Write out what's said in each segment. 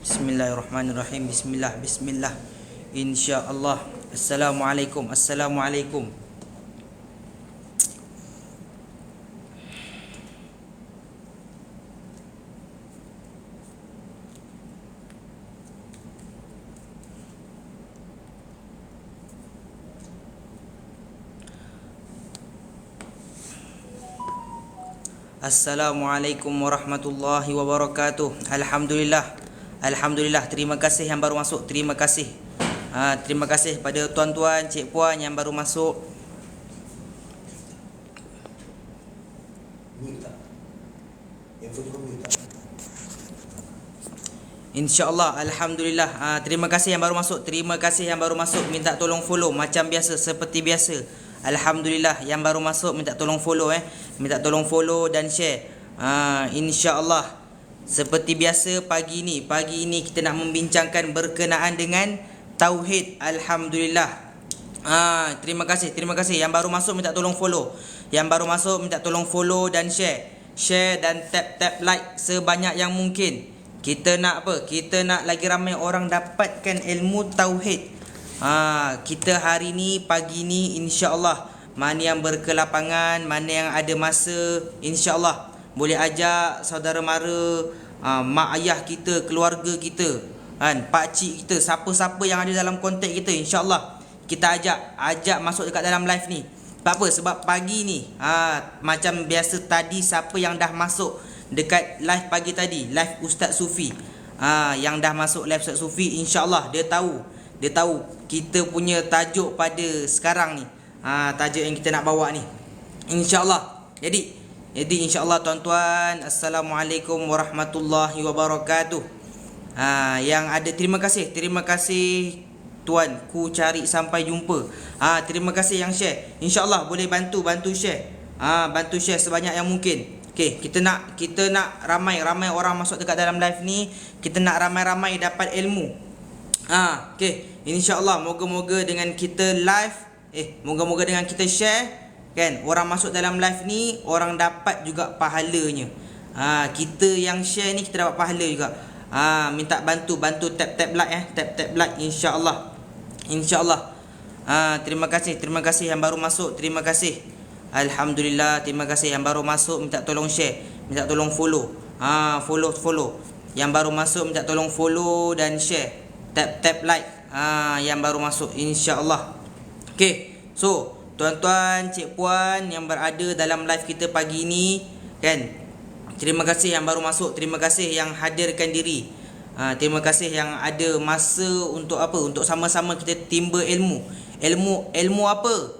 Bismillahirrahmanirrahim. Bismillah. InsyaAllah. Assalamualaikum. Assalamualaikum warahmatullahi wabarakatuh. Alhamdulillah. Terima kasih yang baru masuk. Terima kasih pada tuan-tuan, cik puan yang baru masuk. InsyaAllah. Alhamdulillah. Terima kasih yang baru masuk. Minta tolong follow macam biasa, seperti biasa. Alhamdulillah, yang baru masuk minta tolong follow minta tolong follow dan share. InsyaAllah, seperti biasa pagi ini kita nak membincangkan berkenaan dengan tauhid. Alhamdulillah. Terima kasih yang baru masuk minta tolong follow. Dan share dan tap like sebanyak yang mungkin. Kita nak apa? Kita nak lagi ramai orang dapatkan ilmu tauhid. Kita hari ni, pagi ni, insya-Allah, mana yang berkelapangan, mana yang ada masa, insya-Allah boleh ajak saudara mara, mak ayah kita, keluarga kita, pak cik kita, siapa-siapa yang ada dalam kontak kita, insya-Allah kita ajak masuk dekat dalam live ni. Sebab apa? Sebab pagi ni, macam biasa tadi, siapa yang dah masuk dekat live pagi tadi, live Ustaz Sufi, yang dah masuk live Ustaz Sufi, insya-Allah dia tahu kita punya tajuk pada sekarang ni, tajuk yang kita nak bawa ni, insya-Allah. Jadi insya-Allah tuan-tuan, Assalamualaikum warahmatullahi wabarakatuh. Yang ada, terima kasih tuan, ku cari sampai jumpa. Terima kasih yang share. InsyaAllah boleh bantu share. Bantu share sebanyak yang mungkin. Okey, kita nak ramai orang masuk dekat dalam live ni. Kita nak ramai dapat ilmu. Okey, insya-Allah moga-moga dengan kita live, moga-moga dengan kita share, kan, orang masuk dalam live ni orang dapat juga pahalanya. Kita yang share ni kita dapat pahala juga. Minta bantu tap like, tap like, insya-Allah. Terima kasih yang baru masuk. Terima kasih. Alhamdulillah, terima kasih yang baru masuk minta tolong share, minta tolong follow. Follow. Yang baru masuk minta tolong follow dan share. Tap like, yang baru masuk, insya-Allah. Okey. So, tuan-tuan, cik puan yang berada dalam live kita pagi ni, kan, terima kasih yang baru masuk, terima kasih yang hadirkan diri. Terima kasih yang ada masa untuk apa? Untuk sama-sama kita timba ilmu. Ilmu apa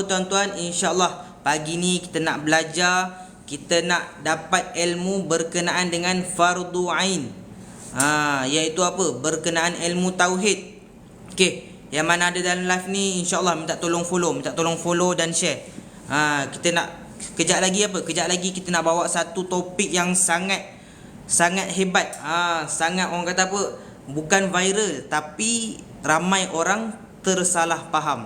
tuan-tuan? Insya-Allah pagi ni kita nak belajar, kita nak dapat ilmu berkenaan dengan fardu ain. Iaitu apa? Berkenaan ilmu tauhid. Okey, yang mana ada dalam live ni, insya-Allah minta tolong follow dan share. Kita nak kejap lagi kita nak bawa satu topik yang sangat hebat. Sangat, orang kata apa, bukan viral tapi ramai orang tersalah faham.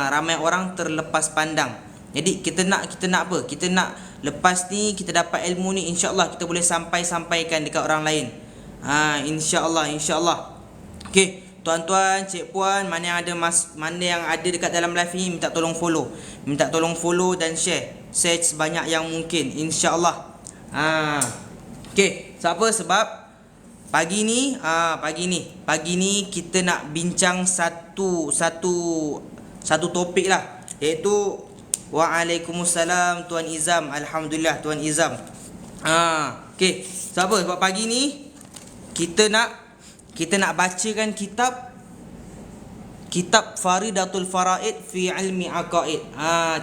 Ramai orang terlepas pandang. Jadi kita nak apa? Kita nak lepas ni kita dapat ilmu ni, insya-Allah kita boleh sampaikan dekat orang lain. InsyaAllah. Okey, tuan-tuan, cik puan, mana yang ada dekat dalam live ni, minta tolong follow dan share sebanyak yang mungkin, insya-Allah. Okey, sebab pagi ni kita nak bincang satu topik lah, iaitu Waalaikumsalam Tuan Izam. Alhamdulillah Tuan Izam. Okey, sebab pagi ni kita nak bacakan kitab Faridatul Faraid fi ilmi aqaid.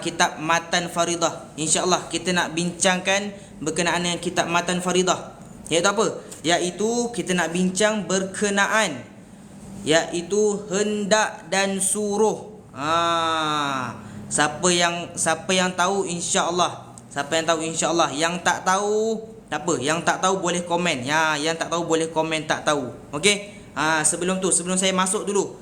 Kitab Matan Faridah. InsyaAllah kita nak bincangkan berkenaan dengan kitab Matan Faridah. Iaitu apa? Iaitu kita nak bincang berkenaan iaitu hendak dan suruh. Siapa yang tahu, insya-Allah. Yang tak tahu tak apa, yang tak tahu boleh komen. Yang tak tahu boleh komen tak tahu. Okey? Sebelum saya masuk dulu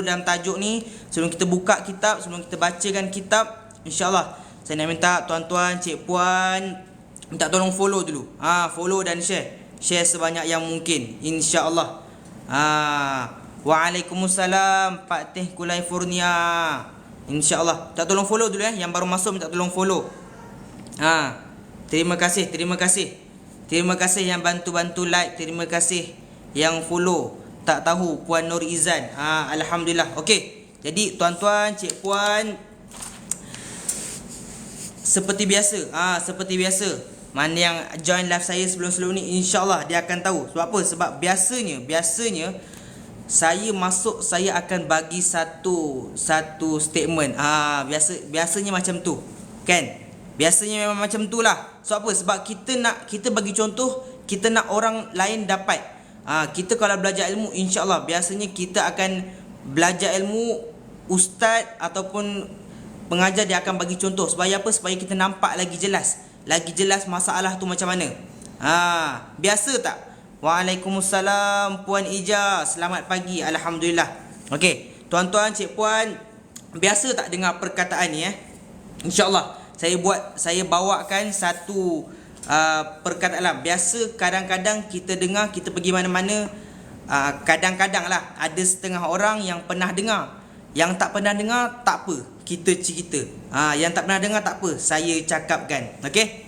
dalam tajuk ni, sebelum kita buka kitab, sebelum kita bacakan kitab, insya-Allah saya nak minta tuan-tuan, cik puan, minta tolong follow dulu. Follow dan share. Share sebanyak yang mungkin, insya-Allah. Waalaikumsalam Pak Teh Kulai Furnia. InsyaAllah. Minta tolong follow dulu Yang baru masuk minta tolong follow. Terima kasih. Terima kasih yang bantu-bantu like. Terima kasih yang follow. Tak tahu Puan Nur Izan. Alhamdulillah. Okey. Jadi tuan-tuan, cik puan, seperti biasa. Mana yang join live saya sebelum-sebelum ni, insya-Allah dia akan tahu. Sebab apa? Sebab biasanya saya masuk, saya akan bagi satu statement. Biasanya macam tu. Kan? Biasanya memang macam tu lah. Sebab apa? Sebab kita bagi contoh, kita nak orang lain dapat. Kita kalau belajar ilmu, insya-Allah biasanya kita akan belajar ilmu, ustaz ataupun pengajar dia akan bagi contoh. Supaya apa? Supaya kita nampak lagi jelas masalah tu macam mana. Biasa tak? Waalaikumsalam Puan Ija. Selamat pagi. Alhamdulillah. Okey, tuan-tuan, cik puan, biasa tak dengar perkataan ni InsyaAllah saya bawakan satu perkataan lah. Biasa kadang-kadang kita dengar, kita pergi mana-mana, kadang-kadang lah ada setengah orang yang pernah dengar. Yang tak pernah dengar tak apa, kita cerita. Yang tak pernah dengar tak apa, saya cakapkan. Okey?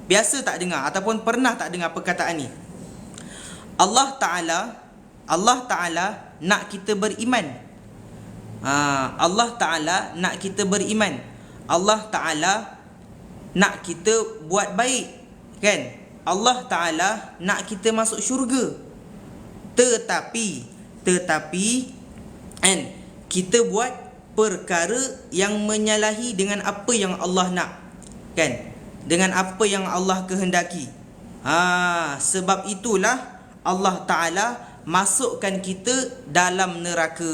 Biasa tak dengar ataupun pernah tak dengar perkataan ni. Allah Ta'ala nak kita beriman. Allah Ta'ala nak kita beriman. Allah Ta'ala nak kita buat baik. Kan? Allah Ta'ala nak kita masuk syurga. Tetapi kan, kita buat perkara yang menyalahi dengan apa yang Allah nak. Kan? Dengan apa yang Allah kehendaki. Sebab itulah Allah Ta'ala masukkan kita dalam neraka.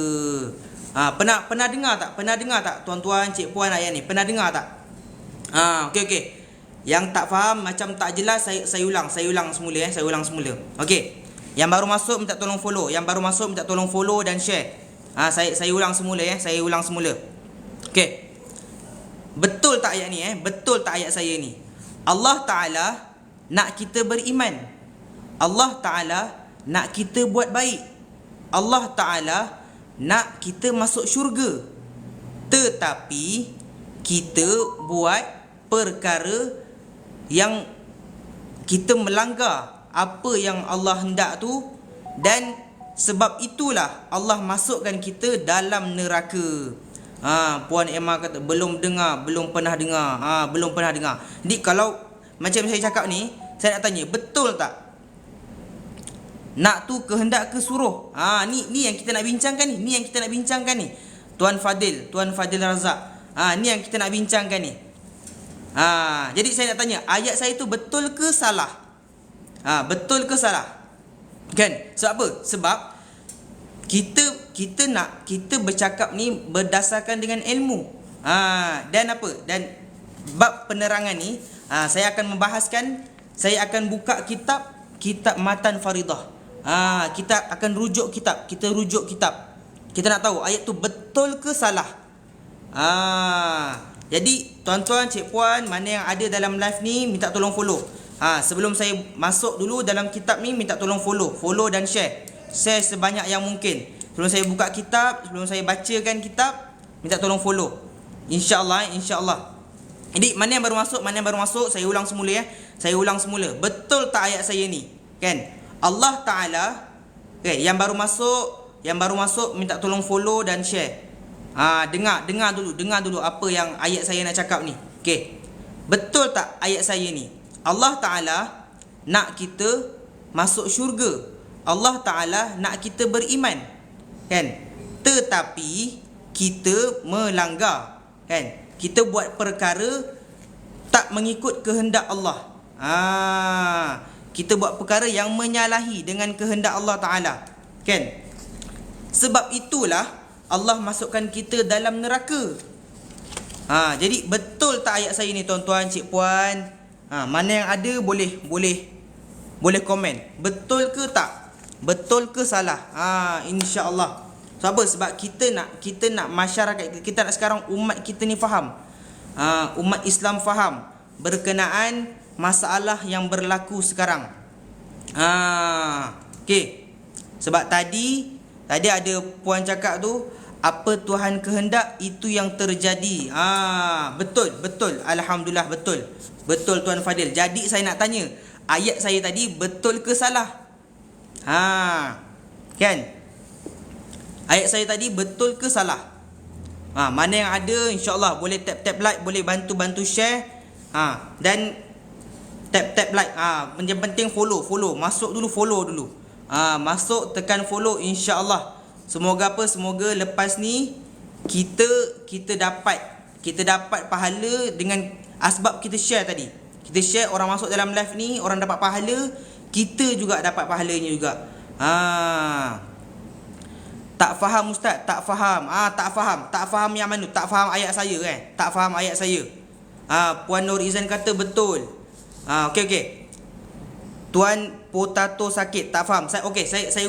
Pernah dengar tak? Pernah dengar tak tuan-tuan, cik puan, ayat ni? Pernah dengar tak? Okey. Yang tak faham, macam tak jelas, saya ulang semula. Saya ulang semula. Okey. Yang baru masuk minta tolong follow. Dan share. Saya ulang semula Saya ulang semula. Okey. Betul tak ayat ni Betul tak ayat saya ni? Allah Ta'ala nak kita beriman. Allah Ta'ala nak kita buat baik. Allah Ta'ala nak kita masuk syurga. Tetapi kita buat perkara yang kita melanggar apa yang Allah hendak tu, dan sebab itulah Allah masukkan kita dalam neraka. Puan Emma kata belum pernah dengar. Jadi kalau macam saya cakap ni, saya nak tanya, betul tak? Nak tu kehendak ke suruh? Ni yang kita nak bincangkan ni. Tuan Fadil Razak. Ni yang kita nak bincangkan ni. Jadi saya nak tanya, ayat saya tu betul ke salah? Betul ke salah? Kan? Sebab apa? Sebab kita bercakap ni berdasarkan dengan ilmu. Dan apa? Dan bab penerangan ni, saya akan membahaskan, saya akan buka kitab Matan Faridah. Kita akan rujuk kitab. Kita nak tahu ayat tu betul ke salah. Jadi tuan-tuan, cik puan, mana yang ada dalam live ni, minta tolong follow. Sebelum saya masuk dulu dalam kitab ni, minta tolong follow dan share sebanyak yang mungkin. Sebelum saya buka kitab, sebelum saya bacakan kitab, minta tolong follow. InsyaAllah. Jadi mana yang baru masuk, saya ulang semula. Betul tak ayat saya ni? Kan? Allah Ta'ala, yang baru masuk minta tolong follow dan share. Dengar dulu apa yang ayat saya nak cakap ni. Okey. Betul tak ayat saya ni? Allah Ta'ala nak kita masuk syurga. Allah Ta'ala nak kita beriman. Kan? Tetapi kita melanggar. Kan? Kita buat perkara tak mengikut kehendak Allah. Kita buat perkara yang menyalahi dengan kehendak Allah Ta'ala. Kan? Sebab itulah Allah masukkan kita dalam neraka. Jadi betul tak ayat saya ni, tuan-tuan, cik puan? Mana yang ada boleh komen. Betul ke tak? Betul ke salah? InsyaAllah. Sebab apa? Sebab kita nak masyarakat kita nak sekarang umat kita ni faham. Umat Islam faham berkenaan masalah yang berlaku sekarang. Okey. Sebab tadi ada puan cakap tu, apa Tuhan kehendak itu yang terjadi. Betul. Alhamdulillah betul. Betul Tuan Fadil. Jadi saya nak tanya, ayat saya tadi betul ke salah? Kan? Ayat saya tadi betul ke salah? Mana yang ada, insya-Allah boleh tap like, boleh bantu share. Dan tap like. Yang penting follow. Masuk dulu, follow dulu. Masuk, tekan follow, insya-Allah. Semoga Semoga lepas ni kita dapat pahala dengan asbab kita share tadi. Kita share, orang masuk dalam live ni, orang dapat pahala, kita juga dapat pahalanya juga. Tak faham Ustaz, tak faham. Tak faham yang mana? Tak faham ayat saya kan? Tak faham ayat saya. Puan Nur Izan kata betul. Okey. Tuan Potato sakit, tak faham. Saya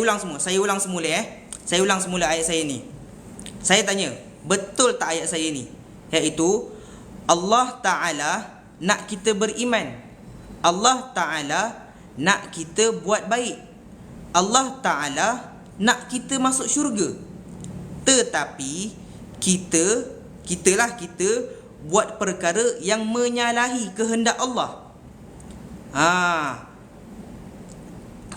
ulang semua. Saya ulang semula ayat saya ni. Saya tanya, betul tak ayat saya ni? Iaitu Allah Ta'ala nak kita beriman. Allah Ta'ala nak kita buat baik. Allah Ta'ala nak kita masuk syurga. Tetapi kita buat perkara yang menyalahi kehendak Allah.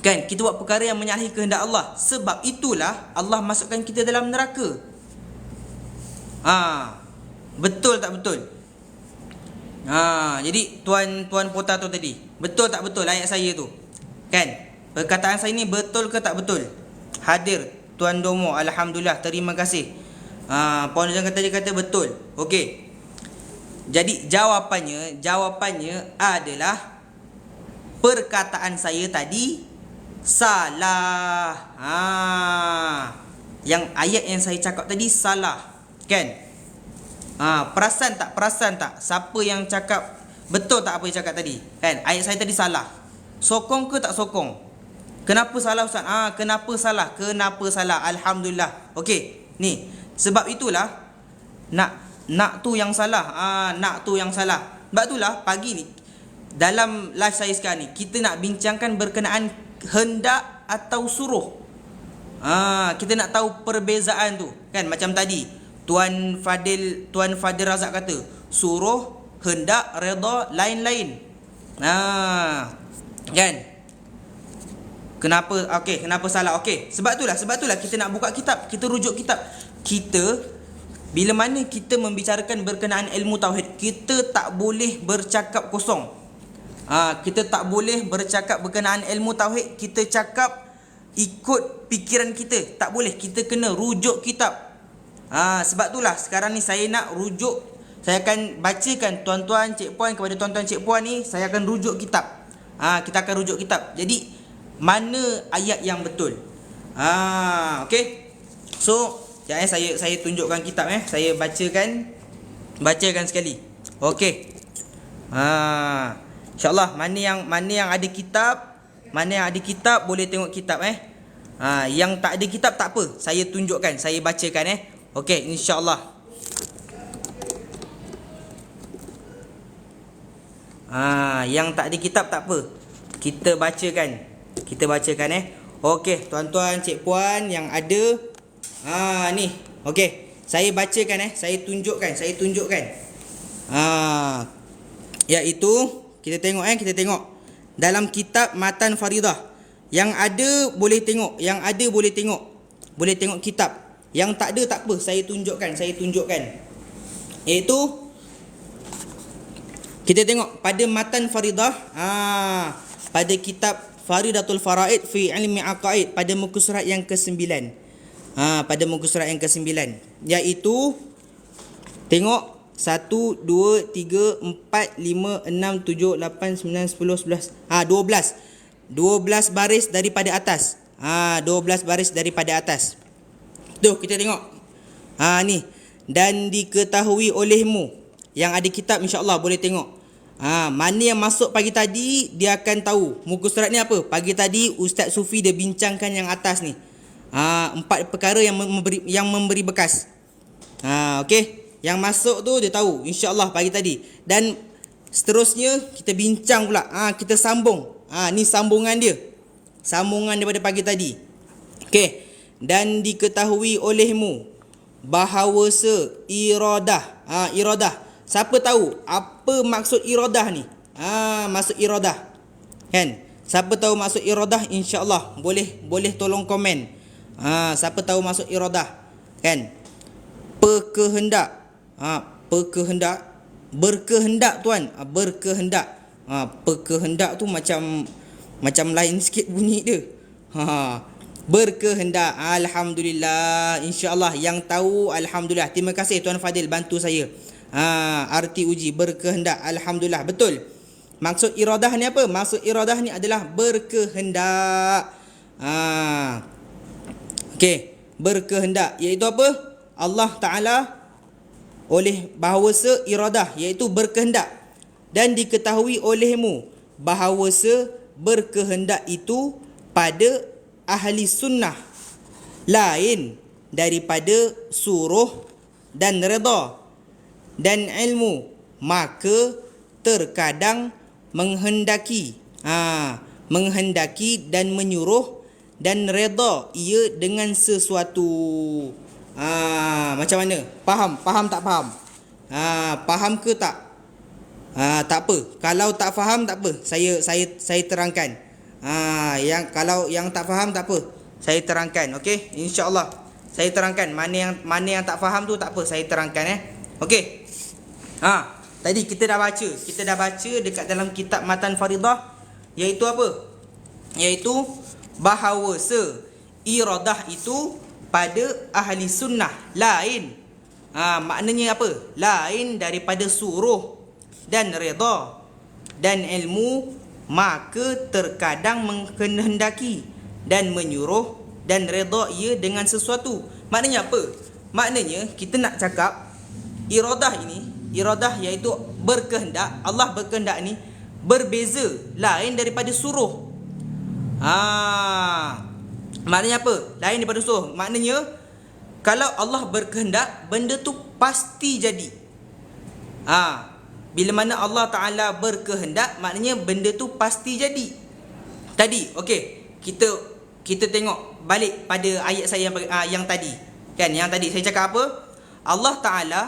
Kan, kita buat perkara yang menyalahi kehendak Allah. Sebab itulah Allah masukkan kita dalam neraka. Betul tak betul? Jadi Tuan Potato tadi, betul tak betul ayat saya tu? Kan? Perkataan saya ni betul ke tak betul? Hadir Tuan Domo, alhamdulillah, terima kasih. Puan Nuzan kata betul. Okey. Jadi jawapannya adalah perkataan saya tadi salah. Yang ayat yang saya cakap tadi salah. Kan? Perasan tak? Siapa yang cakap betul tak apa yang cakap tadi? Kan? Ayat saya tadi salah. Sokong ke tak sokong? Kenapa salah Ustaz? Kenapa salah? Alhamdulillah. Okey. Ni, sebab itulah nak tu yang salah. Sebab itulah pagi ni dalam live saya sekarang ni kita nak bincangkan berkenaan hendak atau suruh. Kita nak tahu perbezaan tu. Kan, macam tadi Tuan Fadil Razak kata suruh, hendak, redha lain-lain. Kan? Kenapa salah? Okey, sebab itulah kita nak buka kitab, kita rujuk kitab. Bila mana kita membicarakan berkenaan ilmu tauhid, kita tak boleh bercakap kosong. Kita tak boleh bercakap berkenaan ilmu tauhid, kita cakap ikut fikiran kita. Tak boleh, kita kena rujuk kitab. Sebab itulah sekarang ni saya nak rujuk. Saya akan bacakan tuan-tuan cik puan, kepada tuan-tuan cik puan ni saya akan rujuk kitab. Kita akan rujuk kitab. Jadi mana ayat yang betul? Okey. So, saya tunjukkan kitab Saya bacakan sekali. Okey. InsyaAllah mana yang ada kitab, boleh tengok kitab Yang tak ada kitab tak apa, saya tunjukkan, saya bacakan Okey, insya-Allah. Yang tak ada kitab tak apa, kita bacakan. Okey, tuan-tuan, cik puan yang ada ni. Okey, saya bacakan saya tunjukkan. Iaitu kita tengok dalam kitab Matan Faridah. Yang ada boleh tengok, boleh tengok kitab. Yang tak ada tak apa, saya tunjukkan. Iaitu kita tengok pada Matan Faridah, pada kitab Faridatul Faraid fi Ilmi Aqaid, pada muka surat yang ke-9. Iaitu tengok 1 2 3 4 5 6 7 8 9 10 11. 12 baris daripada atas. 12 baris daripada atas. Tu kita tengok. Ni, dan diketahui olehmu. Yang ada kitab insya-Allah boleh tengok. Mana yang masuk pagi tadi, dia akan tahu. Muka surat ni apa? Pagi tadi Ustaz Sufi dia bincangkan yang atas ni. 4 perkara yang memberi bekas. Okey. Yang masuk tu dia tahu insya-Allah pagi tadi. Dan Seterusnya kita bincang pula. Kita sambung. Ni sambungan dia. Sambungan daripada pagi tadi. Okey. Dan diketahui olehmu bahawa iradah. Iradah. Siapa tahu apa maksud iradah ni? Maksud iradah. Kan? Siapa tahu maksud iradah, insya-Allah boleh tolong komen. Siapa tahu maksud iradah? Kan? Berkehendak. Berkehendak tuan. Berkehendak. Berkehendak tu macam lain sikit bunyi dia. Berkehendak. Alhamdulillah. InsyaAllah yang tahu, alhamdulillah. Terima kasih Tuan Fadil bantu saya. Arti uji berkehendak. Alhamdulillah. Betul. Maksud iradah ni apa? Maksud iradah ni adalah berkehendak. Okey. Berkehendak iaitu apa? Allah Ta'ala oleh bahawa iradah iaitu berkehendak. Dan diketahui olehmu bahawa berkehendak itu pada ahli sunnah lain daripada suruh dan redha dan ilmu, maka terkadang menghendaki dan menyuruh dan redha ia dengan sesuatu. Macam mana? Faham tak faham? Faham ke tak? Tak apa. Kalau tak faham tak apa. Saya terangkan. Kalau yang tak faham tak apa. Saya terangkan, okey? Insya-Allah saya terangkan. Mana yang tak faham tu tak apa, saya terangkan Okey. Tadi kita dah baca dekat dalam kitab Matan Faridah, iaitu apa? Iaitu bahawa iradah itu pada ahli sunnah lain. Maknanya apa? Lain daripada suruh dan redha dan ilmu, maka terkadang menghendaki dan menyuruh dan redha ia dengan sesuatu. Maknanya apa? Maknanya kita nak cakap iradah iaitu berkehendak. Allah berkehendak ni berbeza, lain daripada suruh. Maknanya apa? Lain daripada suruh. Maknanya kalau Allah berkehendak, benda tu pasti jadi. Bila mana Allah Ta'ala berkehendak, maknanya benda tu pasti jadi. Tadi, okey, kita tengok balik pada ayat saya yang tadi. Kan, yang tadi saya cakap apa? Allah Ta'ala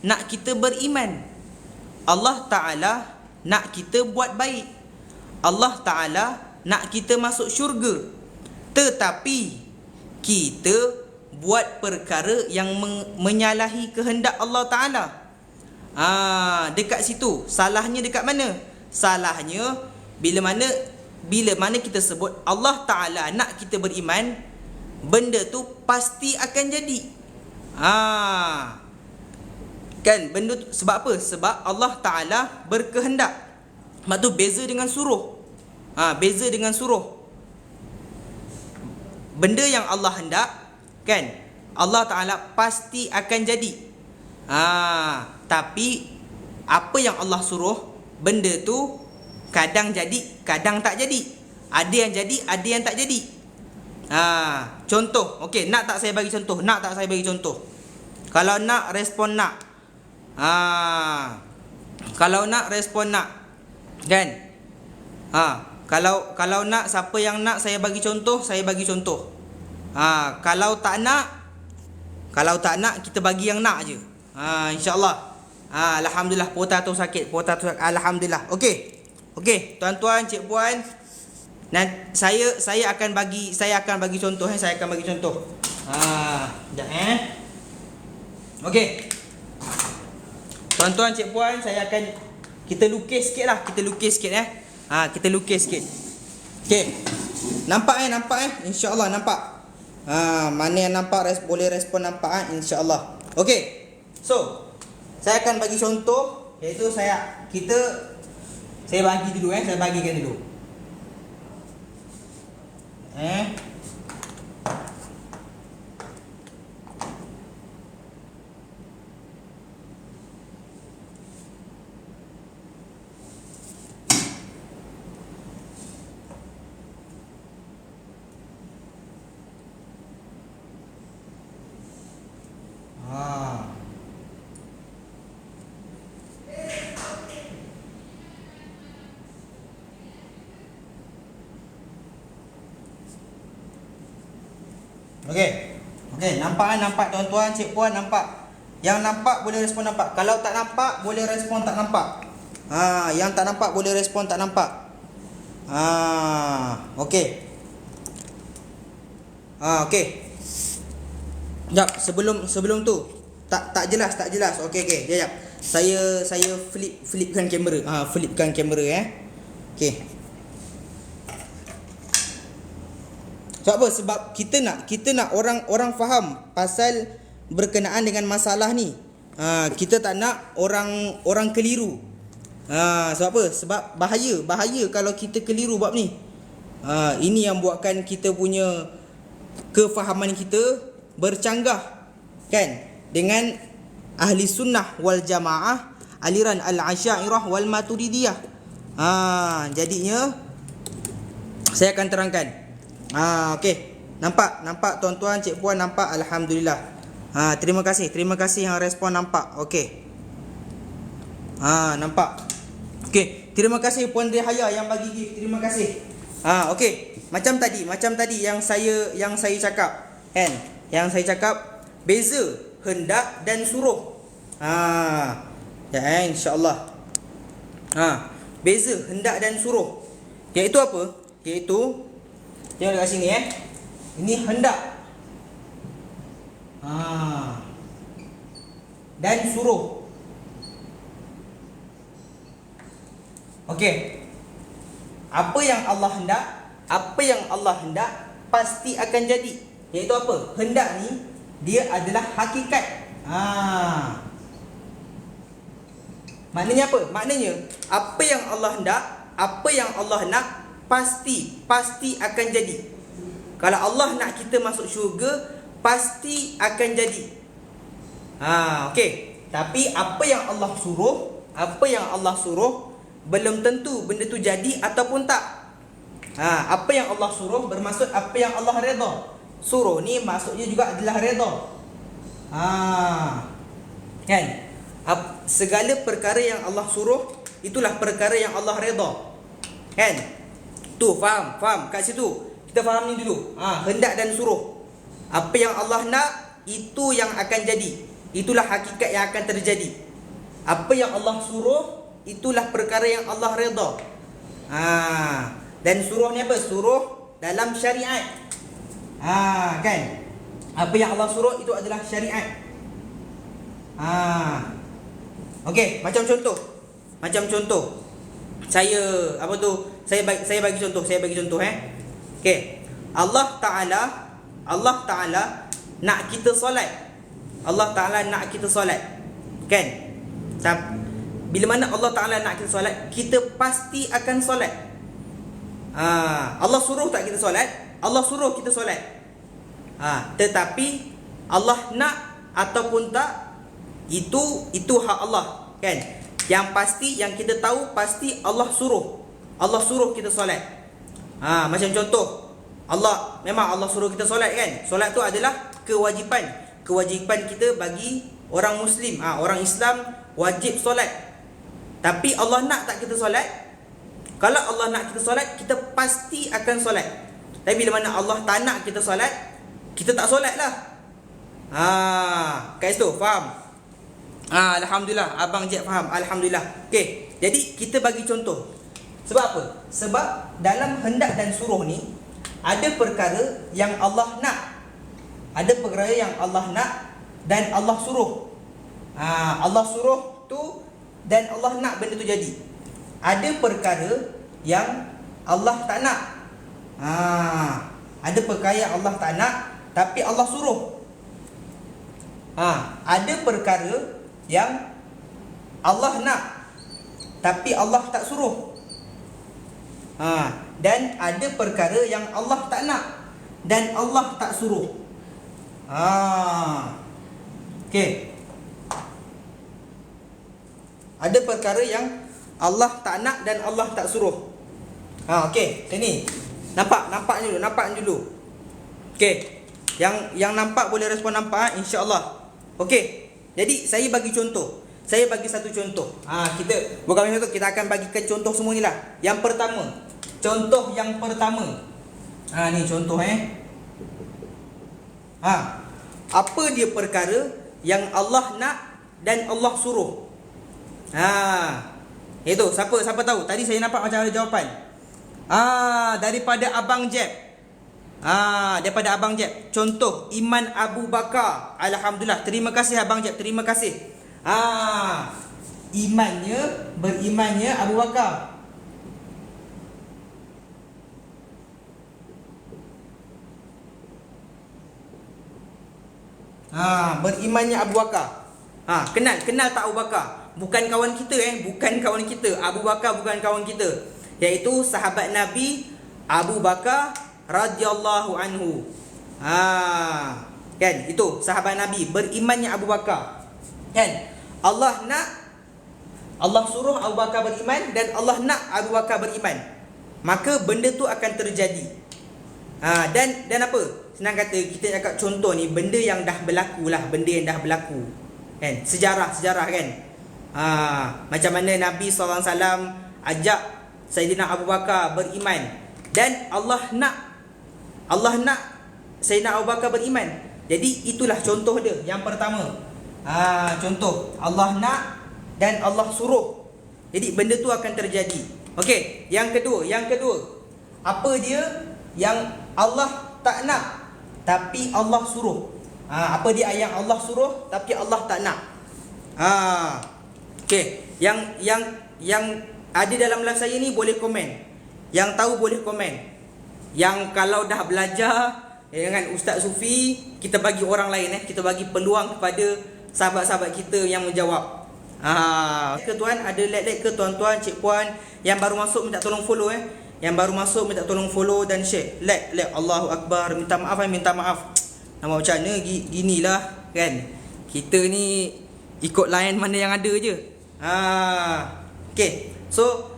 nak kita beriman. Allah Ta'ala nak kita buat baik. Allah Ta'ala nak kita masuk syurga. Tetapi kita buat perkara yang menyalahi kehendak Allah Ta'ala. Dekat situ salahnya dekat mana? Salahnya bila mana kita sebut Allah Ta'ala nak kita beriman, benda tu pasti akan jadi. Kan, benda tu, sebab apa? Sebab Allah Ta'ala berkehendak. Sebab tu beza dengan suruh. Beza dengan suruh. Benda yang Allah hendak, kan, Allah Ta'ala pasti akan jadi. Tapi apa yang Allah suruh, benda tu kadang jadi, kadang tak jadi. Ada yang jadi, ada yang tak jadi. Contoh, okey, nak tak saya bagi contoh? Kalau nak, respon nak. Kalau nak, respon nak. Kan? Kalau nak, siapa yang nak saya bagi contoh, Kalau tak nak kita bagi yang nak je. InsyaAllah. Alhamdulillah, potato sakit. Alhamdulillah. Okey, tuan-tuan, cik puan, saya akan bagi contoh. Sekejap Okey. Tuan-tuan, cik puan, kita lukis sikit. Kita lukis sikit. Okey. Nampak insya-Allah nampak. Mana yang nampak boleh respon nampak insya-Allah. Okey. So, saya akan bagi contoh, iaitu saya bagi dulu saya bagikan dulu. Okey. Okey, nampak kan? Nampak tuan-tuan, cik puan, nampak? Yang nampak boleh respon nampak. Kalau tak nampak boleh respon tak nampak. Yang tak nampak boleh respon tak nampak. Okey. Okey. Jap, sebelum tu tak jelas. Okey. Jap. Saya flipkan kamera. Flipkan kamera Okey. Sebab apa? Sebab kita nak orang faham pasal berkenaan dengan masalah ni. Kita tak nak orang keliru. Sebab apa? Sebab bahaya kalau kita keliru bab ni. Ini yang buatkan kita punya kefahaman kita bercanggah kan dengan ahli sunnah wal jamaah, aliran al-Asy'ariyah wal Maturidiyah. Jadinya saya akan terangkan. Okey. Nampak tuan-tuan, cik puan, nampak? Alhamdulillah. Terima kasih yang respon nampak. Okey. Nampak. Okey, terima kasih Puan Rihaya yang bagi gift. Terima kasih. Okey. Macam tadi yang saya cakap kan. Yang saya cakap beza hendak dan suruh. Insya-Allah. Beza hendak dan suruh. Iaitu apa? Iaitu tengok dekat sini Ini hendak. Dan suruh. Okey. Apa yang Allah hendak pasti akan jadi. Iaitu apa? Hendak ni dia adalah hakikat. Maknanya apa? Maknanya apa yang Allah hendak, apa yang Allah nak pasti akan jadi. Kalau Allah nak kita masuk syurga, pasti akan jadi. Okey. Tapi apa yang Allah suruh belum tentu benda tu jadi ataupun tak. Apa yang Allah suruh bermaksud apa yang Allah redha. Suruh ni maksudnya juga adalah redha. Kan? Segala perkara yang Allah suruh itulah perkara yang Allah redha. Kan? Tu faham kat situ. Kita faham ni dulu. Hendak dan suruh. Apa yang Allah nak itu yang akan jadi. Itulah hakikat yang akan terjadi. Apa yang Allah suruh itulah perkara yang Allah redha. Dan suruh ni apa? Suruh dalam syariat. Kan? Apa yang Allah suruh itu adalah syariat. Okey, macam contoh. Saya bagi contoh Okey. Allah Taala nak kita solat. Kan? Bila mana Allah Taala nak kita solat, kita pasti akan solat. Allah suruh tak kita solat? Allah suruh kita solat. Tetapi Allah nak ataupun tak, itu hak Allah, kan? Yang pasti, yang kita tahu pasti Allah suruh kita solat. Macam contoh, memang Allah suruh kita solat, kan? Solat tu adalah kewajipan kita bagi orang Muslim. Orang Islam wajib solat. Tapi Allah nak tak kita solat? Kalau Allah nak kita solat, kita pasti akan solat. Tapi bila mana Allah tak nak kita solat, kita tak solat lah. Kat situ, faham? Alhamdulillah, Abang Jack faham. Alhamdulillah. Okey, jadi kita bagi contoh. Sebab apa? Sebab dalam hendak dan suruh ni ada perkara yang Allah nak. Ada perkara yang Allah nak dan Allah suruh. Allah suruh tu dan Allah nak benda tu jadi. Ada perkara yang Allah tak nak. Ada perkara yang Allah tak nak tapi Allah suruh. Ada perkara yang Allah nak tapi Allah tak suruh. Dan ada perkara yang Allah tak nak dan Allah tak suruh. Okey. Ada perkara yang Allah tak nak dan Allah tak suruh. Okey, sini. Nampak dulu. Okey. Yang nampak boleh respon nampak, insya-Allah. Okey. Jadi saya bagi contoh. Saya bagi satu contoh. Kita bukan contoh, kita akan bagikan contoh semua ni lah. Yang pertama. Contoh yang pertama. Ni contoh Apa dia perkara yang Allah nak dan Allah suruh? Itu siapa tahu? Tadi saya nampak macam ada jawapan. Daripada Abang Jeb. Daripada Abang Jeb. Contoh iman Abu Bakar. Alhamdulillah. Terima kasih Abang Jeb. Terima kasih. Berimannya Abu Bakar. Berimannya Abu Bakar. Kenal tak Abu Bakar? Bukan kawan kita bukan kawan kita. Abu Bakar bukan kawan kita. Iaitu sahabat Nabi Abu Bakar radhiyallahu anhu. Kan, itu sahabat Nabi, berimannya Abu Bakar. Kan? Allah suruh Abu Bakar beriman dan Allah nak Abu Bakar beriman. Maka benda tu akan terjadi. Dan apa? Senang kata kita cakap contoh ni, benda yang dah berlaku lah, benda yang dah berlaku. Kan? Sejarah kan. Macam mana Nabi SAW ajak Sayyidina Abu Bakar beriman dan Allah nak Sayyidina Abu Bakar beriman. Jadi itulah contoh dia. Yang pertama, contoh Allah nak dan Allah suruh. Jadi benda tu akan terjadi. Okey, yang kedua, apa dia yang Allah tak nak tapi Allah suruh? Apa dia yang Allah suruh tapi Allah tak nak? Okey, yang ada dalam live saya ni boleh komen. Yang tahu boleh komen. Yang kalau dah belajar dengan Ustaz Sufi, kita bagi orang lain kita bagi peluang kepada sahabat-sahabat kita yang menjawab. Ke tuan, ada like ke tuan-tuan, cik puan yang baru masuk minta tolong follow Yang baru masuk minta tolong follow dan share. Like. Allahu Akbar. Minta maaf. Nama macam mana ginilah kan. Kita ni ikut lain mana yang ada je. Okey. So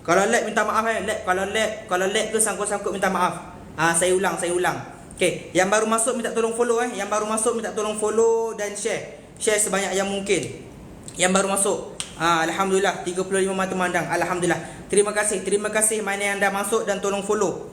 kalau like minta maaf Kalau like ke sangkut-sangkut minta maaf. Saya ulang. Okey, yang baru masuk minta tolong follow Yang baru masuk minta tolong follow dan share. Share sebanyak yang mungkin. Yang baru masuk. Alhamdulillah 35 mata memandang. Alhamdulillah. Terima kasih mana yang dah masuk dan tolong follow.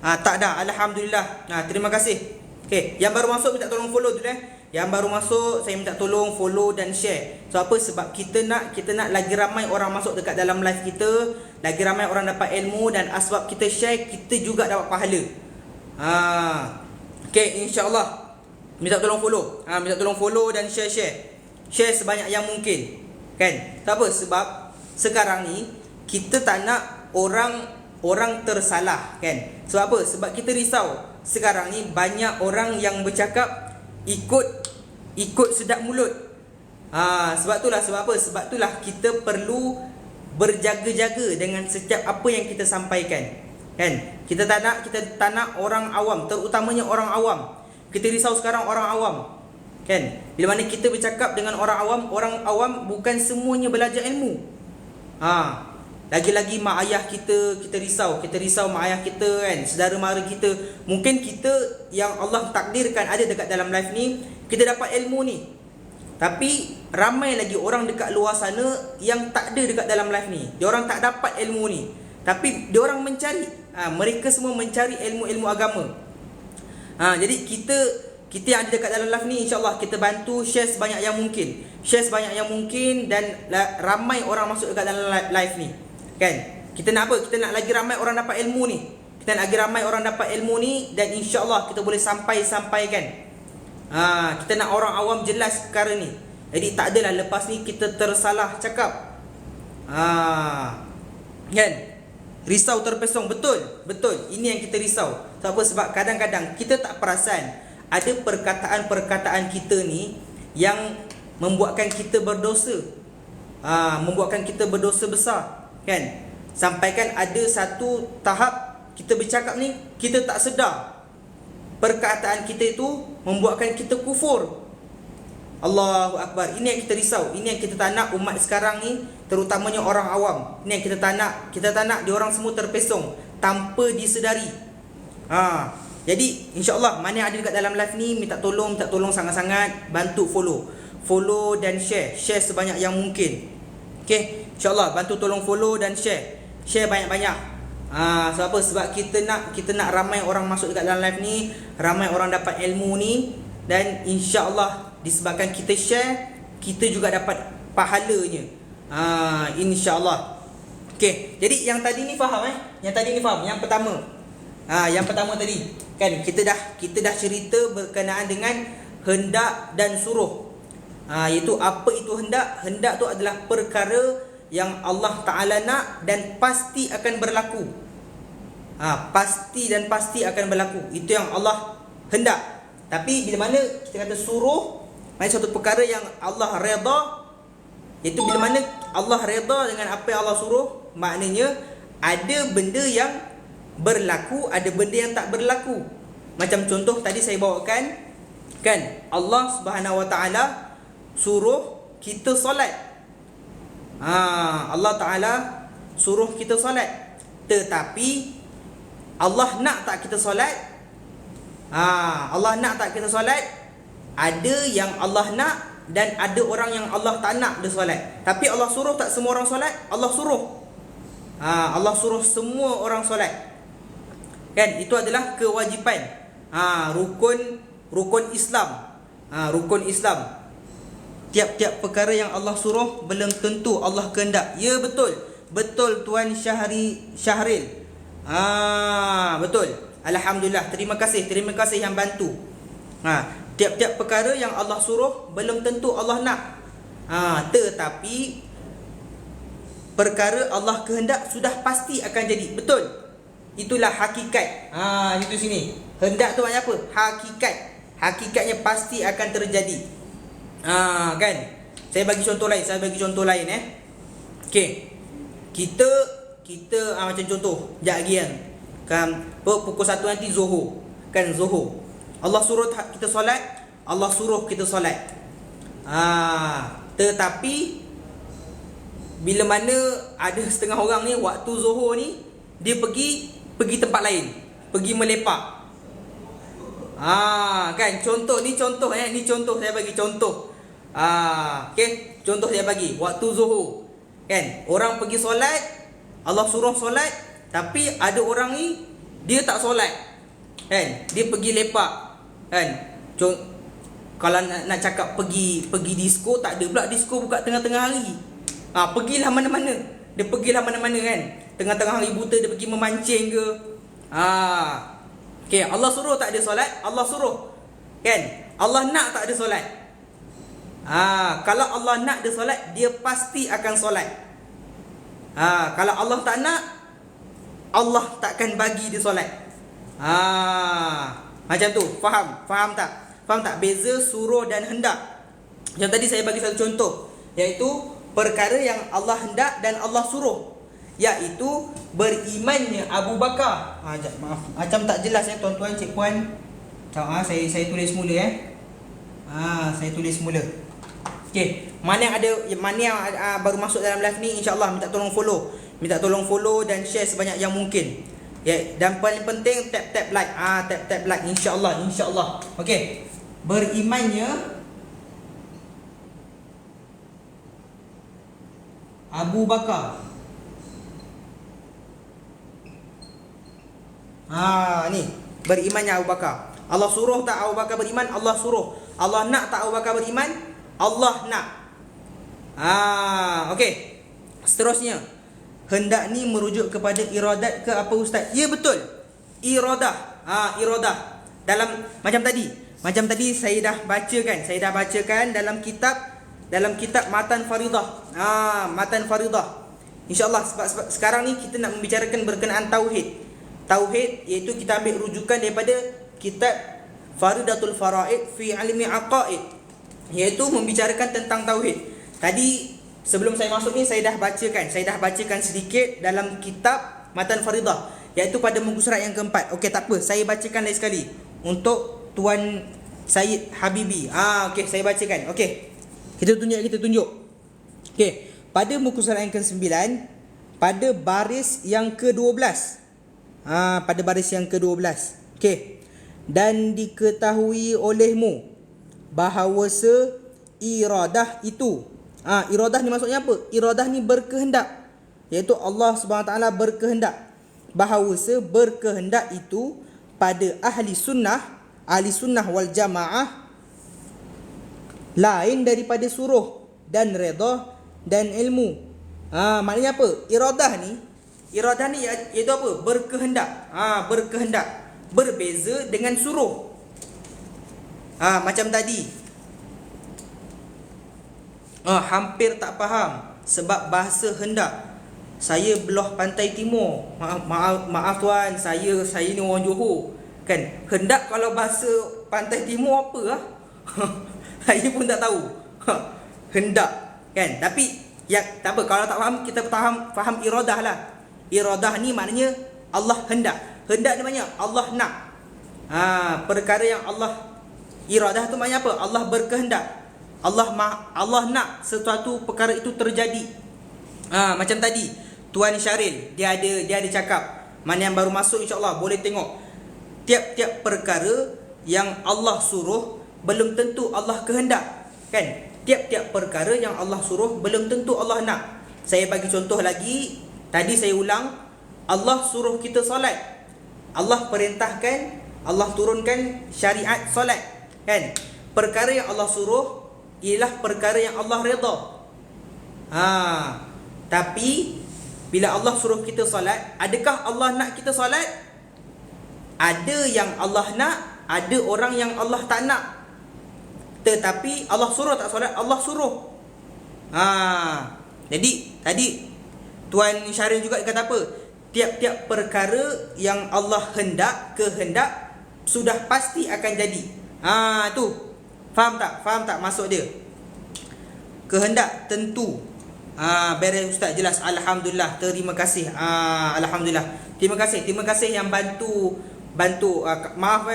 Tak dah, alhamdulillah. Terima kasih. Okey, yang baru masuk minta tolong follow tu Yang baru masuk saya minta tolong follow dan share. So apa? Sebab kita nak lagi ramai orang masuk dekat dalam live kita, lagi ramai orang dapat ilmu, dan sebab kita share kita juga dapat pahala. Okey, insya-Allah minta tolong follow. Minta tolong follow dan share sebanyak yang mungkin. Kan? Tak apa, sebab sekarang ni kita tak nak orang tersalah kan. Sebab apa? Sebab kita risau sekarang ni banyak orang yang bercakap ikut sedap mulut. Sebab apa? Sebab itulah kita perlu berjaga-jaga dengan setiap apa yang kita sampaikan. Kan? Kita tak nak orang awam, terutamanya orang awam. Kita risau sekarang orang awam. Kan? Bila mana kita bercakap dengan orang awam bukan semuanya belajar ilmu. Lagi-lagi mak ayah kita risau mak ayah kita kan, saudara mara kita. Mungkin kita yang Allah takdirkan ada dekat dalam live ni, kita dapat ilmu ni. Tapi ramai lagi orang dekat luar sana yang tak ada dekat dalam live ni. Diorang tak dapat ilmu ni. Tapi diorang mencari. Mereka semua mencari ilmu-ilmu agama. Jadi kita yang ada dekat dalam live ni, insya-Allah kita bantu share sebanyak yang mungkin. Share sebanyak yang mungkin dan ramai orang masuk dekat dalam live ni. Kan? Kita nak apa? Kita nak lagi ramai orang dapat ilmu ni. Kita nak lagi ramai orang dapat ilmu ni dan insya-Allah kita boleh sampaikan. Kita nak orang awam jelas perkara ni. Jadi tak adalah lepas ni kita tersalah cakap. Kan? Risau terpesong. Betul. Ini yang kita risau. Sebab apa? Sebab kadang-kadang kita tak perasan ada perkataan-perkataan kita ni yang membuatkan kita berdosa. Membuatkan kita berdosa besar. Kan? Sampaikan ada satu tahap kita bercakap ni, kita tak sedar perkataan kita itu membuatkan kita kufur. Allahu Akbar. Ini yang kita risau. Ini yang kita tak nak umat sekarang ni, terutamanya orang awam. Ini yang kita tak nak. Kita tak nak diorang semua terpesong tanpa disedari. Jadi insya-Allah mana yang ada dekat dalam live ni, minta tolong sangat-sangat bantu follow dan share sebanyak yang mungkin. Okey, insya-Allah bantu tolong follow dan share banyak-banyak. Sebab apa? Sebab kita nak ramai orang masuk dekat dalam live ni, ramai orang dapat ilmu ni, dan insya-Allah disebabkan kita share, kita juga dapat pahalanya. Insya-Allah. Okey, jadi yang tadi ni faham Yang tadi ni faham. Yang pertama. Yang pertama tadi kan kita dah cerita berkenaan dengan hendak dan suruh. Iaitu apa itu hendak? Hendak tu adalah perkara yang Allah Ta'ala nak dan pasti akan berlaku. Pasti dan pasti akan berlaku. Itu yang Allah hendak. Tapi bila mana kita kata suruh, maknanya suatu perkara yang Allah redha, iaitu bila mana Allah redha dengan apa yang Allah suruh, maknanya ada benda yang berlaku, ada benda yang tak berlaku. Macam contoh tadi saya bawakan, kan, Allah Subhanahu Wa Ta'ala suruh kita solat. Allah Ta'ala suruh kita solat, tetapi Allah nak tak kita solat? Allah nak tak kita solat? Ada yang Allah nak dan ada orang yang Allah tak nak dia solat. Tapi Allah suruh tak semua orang solat? Allah suruh. Allah suruh semua orang solat. Kan, itu adalah kewajipan. Rukun Islam. Rukun Islam. Tiap-tiap perkara yang Allah suruh belum tentu Allah kehendak. Ya, betul. Betul Tuan Syahril. Betul. Alhamdulillah. Terima kasih yang bantu. Tiap-tiap perkara yang Allah suruh belum tentu Allah nak. Tetapi perkara Allah kehendak sudah pasti akan jadi. Betul. Itulah hakikat. Itu sini. Hendak tu maknanya apa? Hakikat. Hakikatnya pasti akan terjadi. Kan? Saya bagi contoh lain. Okey. Kita macam contoh, sekejap lagi kan. Pukul 1 nanti Zuhur. Kan, Zuhur. Allah suruh kita solat, Allah suruh kita solat. Tetapi bila mana ada setengah orang ni waktu Zuhur ni dia pergi tempat lain, pergi melepak. Kan, ni contoh saya bagi contoh. Okey, contoh saya bagi waktu Zuhur. Kan, orang pergi solat, Allah suruh solat, tapi ada orang ni dia tak solat. Kan, dia pergi lepak. Kan, kalau nak cakap pergi disko, tak ada pula disko buka tengah-tengah hari. Pergilah mana-mana. Dia pergilah mana-mana kan. Tengah-tengah hari buta dia pergi memancing ke. Okey, Allah suruh tak ada solat? Allah suruh. Kan? Allah nak tak ada solat? Kalau Allah nak dia solat, dia pasti akan solat. Kalau Allah tak nak, Allah takkan bagi dia solat. Macam tu. Faham tak beza suruh dan hendak? Yang tadi saya bagi satu contoh, iaitu perkara yang Allah hendak dan Allah suruh, iaitu berimannya Abu Bakar. Maaf, macam tak jelas tuan-tuan, cik puan. Saya tulis semula saya tulis semula. Okey, mana yang baru masuk dalam live ni, insya-Allah minta tolong follow dan share sebanyak yang mungkin. Ya, dan paling penting tap like. Tap like, insya-Allah. Okey. Berimannya Abu Bakar. Ni berimannya Abu Bakar. Allah suruh tak Abu Bakar beriman? Allah suruh. Allah nak tak Abu Bakar beriman? Allah nak. Okey. Seterusnya, hendak ni merujuk kepada iradat ke apa ustaz? Ya, betul. Iradah. Iradah. Dalam macam tadi saya dah bacakan dalam kitab Matan Faridah. Matan Faridah. InsyaAllah sebab sekarang ni kita nak membicarakan berkenaan tauhid. Tauhid iaitu kita ambil rujukan daripada kitab Faridatul Faraid fi Ilmi Aqaid, iaitu membicarakan tentang tauhid. Tadi sebelum saya masuk ni saya dah bacakan sedikit dalam kitab Matan Faridah, iaitu pada muka surat yang keempat. Okey, tak apa, saya bacakan lagi sekali untuk Tuan Syed Habibi. Okey, saya bacakan. Okey. Kita tunjuk. Okey, pada muka surat yang ke-9, pada baris yang ke-12. Pada baris yang ke-12. Okey. Dan diketahui olehmu bahawasa iradah itu. Iradah ni maksudnya apa? Iradah ni berkehendak, iaitu Allah SWT berkehendak. bahawasa berkehendak itu pada ahli sunnah wal jamaah lain daripada suruh dan redha dan ilmu. Maknanya apa? Iradah ni iaitu apa? Berkehendak. Berkehendak. Berbeza dengan suruh. Macam tadi. Hampir tak faham sebab bahasa hendak. Saya belah pantai timur. Maaf tuan, saya ni orang Johor. Kan? Hendak kalau bahasa pantai timur apa? Saya pun tak tahu. Hendak. Kan? Tapi tak apa, kalau tak faham, kita faham iradah lah. Iradah ni maknanya Allah hendak. Hendak ni maknanya Allah nak. Perkara yang Allah iradah tu maknanya apa? Allah berkehendak. Allah nak sesuatu perkara itu terjadi. Macam tadi Tuan Syaril dia ada cakap, mana yang baru masuk insya-Allah boleh tengok. Tiap-tiap perkara yang Allah suruh belum tentu Allah kehendak. Kan? Tiap-tiap perkara yang Allah suruh belum tentu Allah nak. Saya bagi contoh lagi. Tadi saya ulang. Allah suruh kita solat. Allah perintahkan, Allah turunkan syariat solat. Kan? Perkara yang Allah suruh ialah perkara yang Allah redha. Tapi bila Allah suruh kita solat, adakah Allah nak kita solat? Ada yang Allah nak, ada orang yang Allah tak nak. Tetapi Allah suruh tak solat? Allah suruh. Jadi tadi Tuan Syaril juga kata apa? Tiap-tiap perkara yang Allah kehendak sudah pasti akan jadi. Tu. Faham tak maksud dia? Kehendak tentu. Beres Ustaz, jelas. Alhamdulillah. Terima kasih. Alhamdulillah. Terima kasih yang bantu. Maaf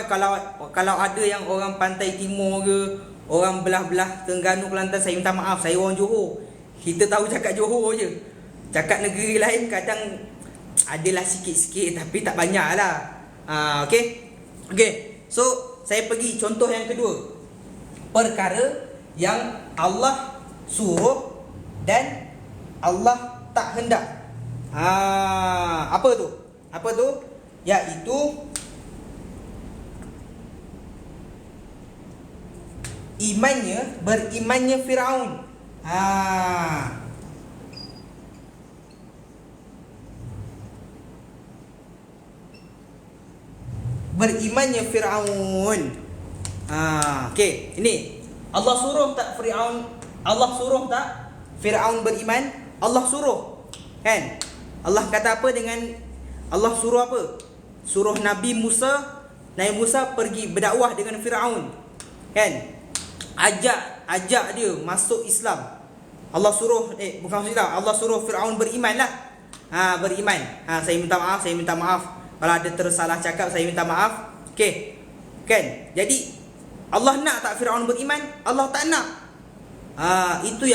kalau ada yang orang pantai timur ke, orang belah-belah Terengganu, Kelantan, saya minta maaf. Saya orang Johor. Kita tahu cakap Johor je. Cakap negeri lain kadang adalah sikit-sikit tapi tak banyak lah. Okay. So saya pergi contoh yang kedua. Perkara yang Allah suruh dan Allah tak hendak. Apa tu? Iaitu berimannya Firaun. Berimannya Firaun. Okey, ini Allah suruh tak Firaun beriman? Allah suruh. Kan? Allah kata apa dengan Allah suruh apa? Suruh Nabi Musa pergi berdakwah dengan Firaun. Kan? Ajak dia masuk Islam. Allah suruh Allah suruh Firaun beriman lah. Beriman. Saya minta maaf. Kalau ada tersalah cakap, saya minta maaf. Okey. Kan? Jadi Allah nak tak Firaun beriman? Allah tak nak. Itu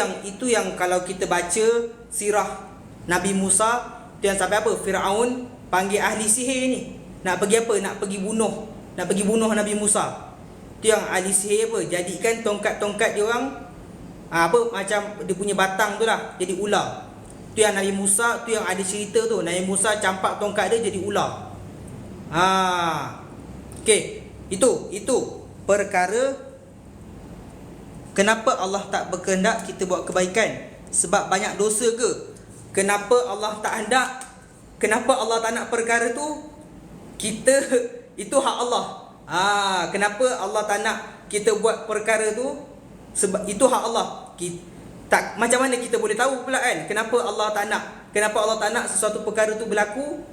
yang kalau kita baca sirah Nabi Musa, tu yang sampai apa? Firaun panggil ahli sihir ni. Nak pergi apa? Nak pergi bunuh Nabi Musa. Tu yang ahli sihir apa? Jadikan tongkat-tongkat dia orang macam dia punya batang tu lah jadi ular. Tu yang Nabi Musa, tu yang ada cerita tu. Nabi Musa campak tongkat dia jadi ular. Okey, itu perkara kenapa Allah tak berkehendak kita buat kebaikan. Sebab banyak dosa ke? Kenapa Allah tak hendak? Kenapa Allah tak nak perkara tu? Itu hak Allah. Kenapa Allah tak nak kita buat perkara tu? Sebab itu hak Allah. Macam mana kita boleh tahu pula kan? Kenapa Allah tak nak? Kenapa Allah tak nak sesuatu perkara tu berlaku?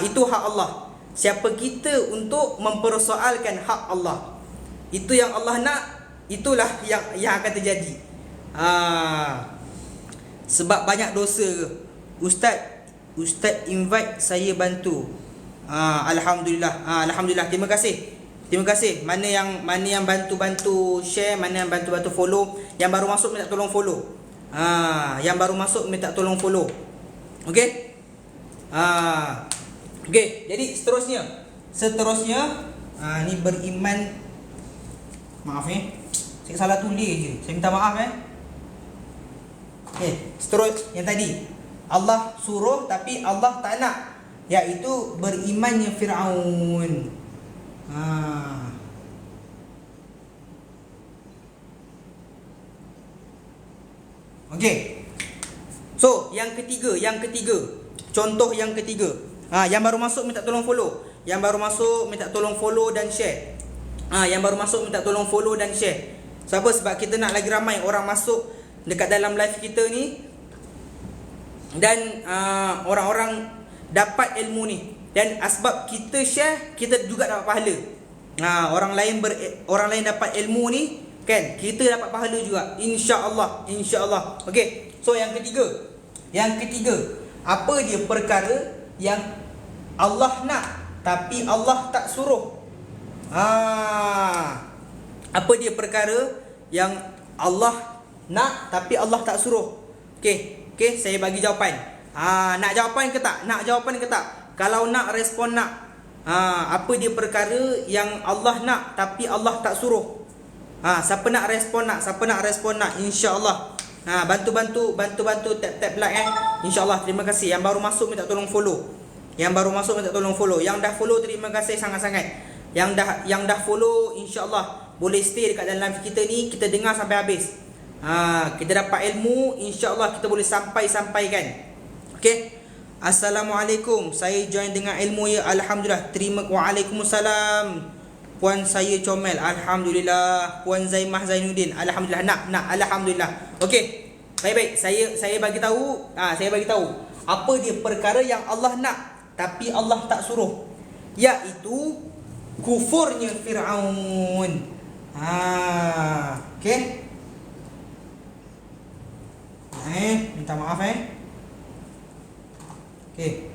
Itu hak Allah. Siapa kita untuk mempersoalkan hak Allah? Itu yang Allah nak, itulah yang akan terjadi. Sebab banyak dosa ke? Ustaz invite saya bantu. Alhamdulillah. Alhamdulillah. Terima kasih. Mana yang bantu share, mana yang bantu follow. Yang baru masuk minta tolong follow. Okey? Okey, jadi seterusnya ni beriman. Maaf saya salah tulis je. Saya minta maaf Okey, seterus yang tadi Allah suruh tapi Allah tak nak. Iaitu berimannya Fir'aun. Okey. So, yang ketiga. Contoh yang ketiga. Yang baru masuk minta tolong follow. Yang baru masuk minta tolong follow dan share. Yang baru masuk minta tolong follow dan share. Sebab Sebab kita nak lagi ramai orang masuk dekat dalam live kita ni, dan orang-orang dapat ilmu ni. Dan sebab kita share, kita juga dapat pahala. Orang lain dapat ilmu ni, kan, kita dapat pahala juga, insya-Allah. Okey. So yang ketiga, apa dia perkara yang Allah nak tapi Allah tak suruh? Apa dia perkara yang Allah nak tapi Allah tak suruh? Okey, saya bagi jawapan. Nak jawapan ke tak? Kalau nak, respon nak. Apa dia perkara yang Allah nak tapi Allah tak suruh? Siapa nak respon nak? Insya-Allah. Bantu tap like Insya-Allah. Terima kasih. Yang baru masuk minta tolong follow. Yang dah follow terima kasih sangat-sangat. Yang dah follow, insya-Allah boleh stay dekat dalam live kita ni, kita dengar sampai habis. Kita dapat ilmu, insya-Allah kita boleh sampaikan. Okey. Assalamualaikum. Saya join dengan ilmu ya. Alhamdulillah. Waalaikumsalam. Puan saya comel. Alhamdulillah. Puan Zaimah Zainuddin. Alhamdulillah. Nak. Alhamdulillah. Okey. Baik. Saya bagi tahu. Apa dia perkara yang Allah nak tapi Allah tak suruh? Iaitu kufurnya Fir'aun. Okey. Minta maaf Okey.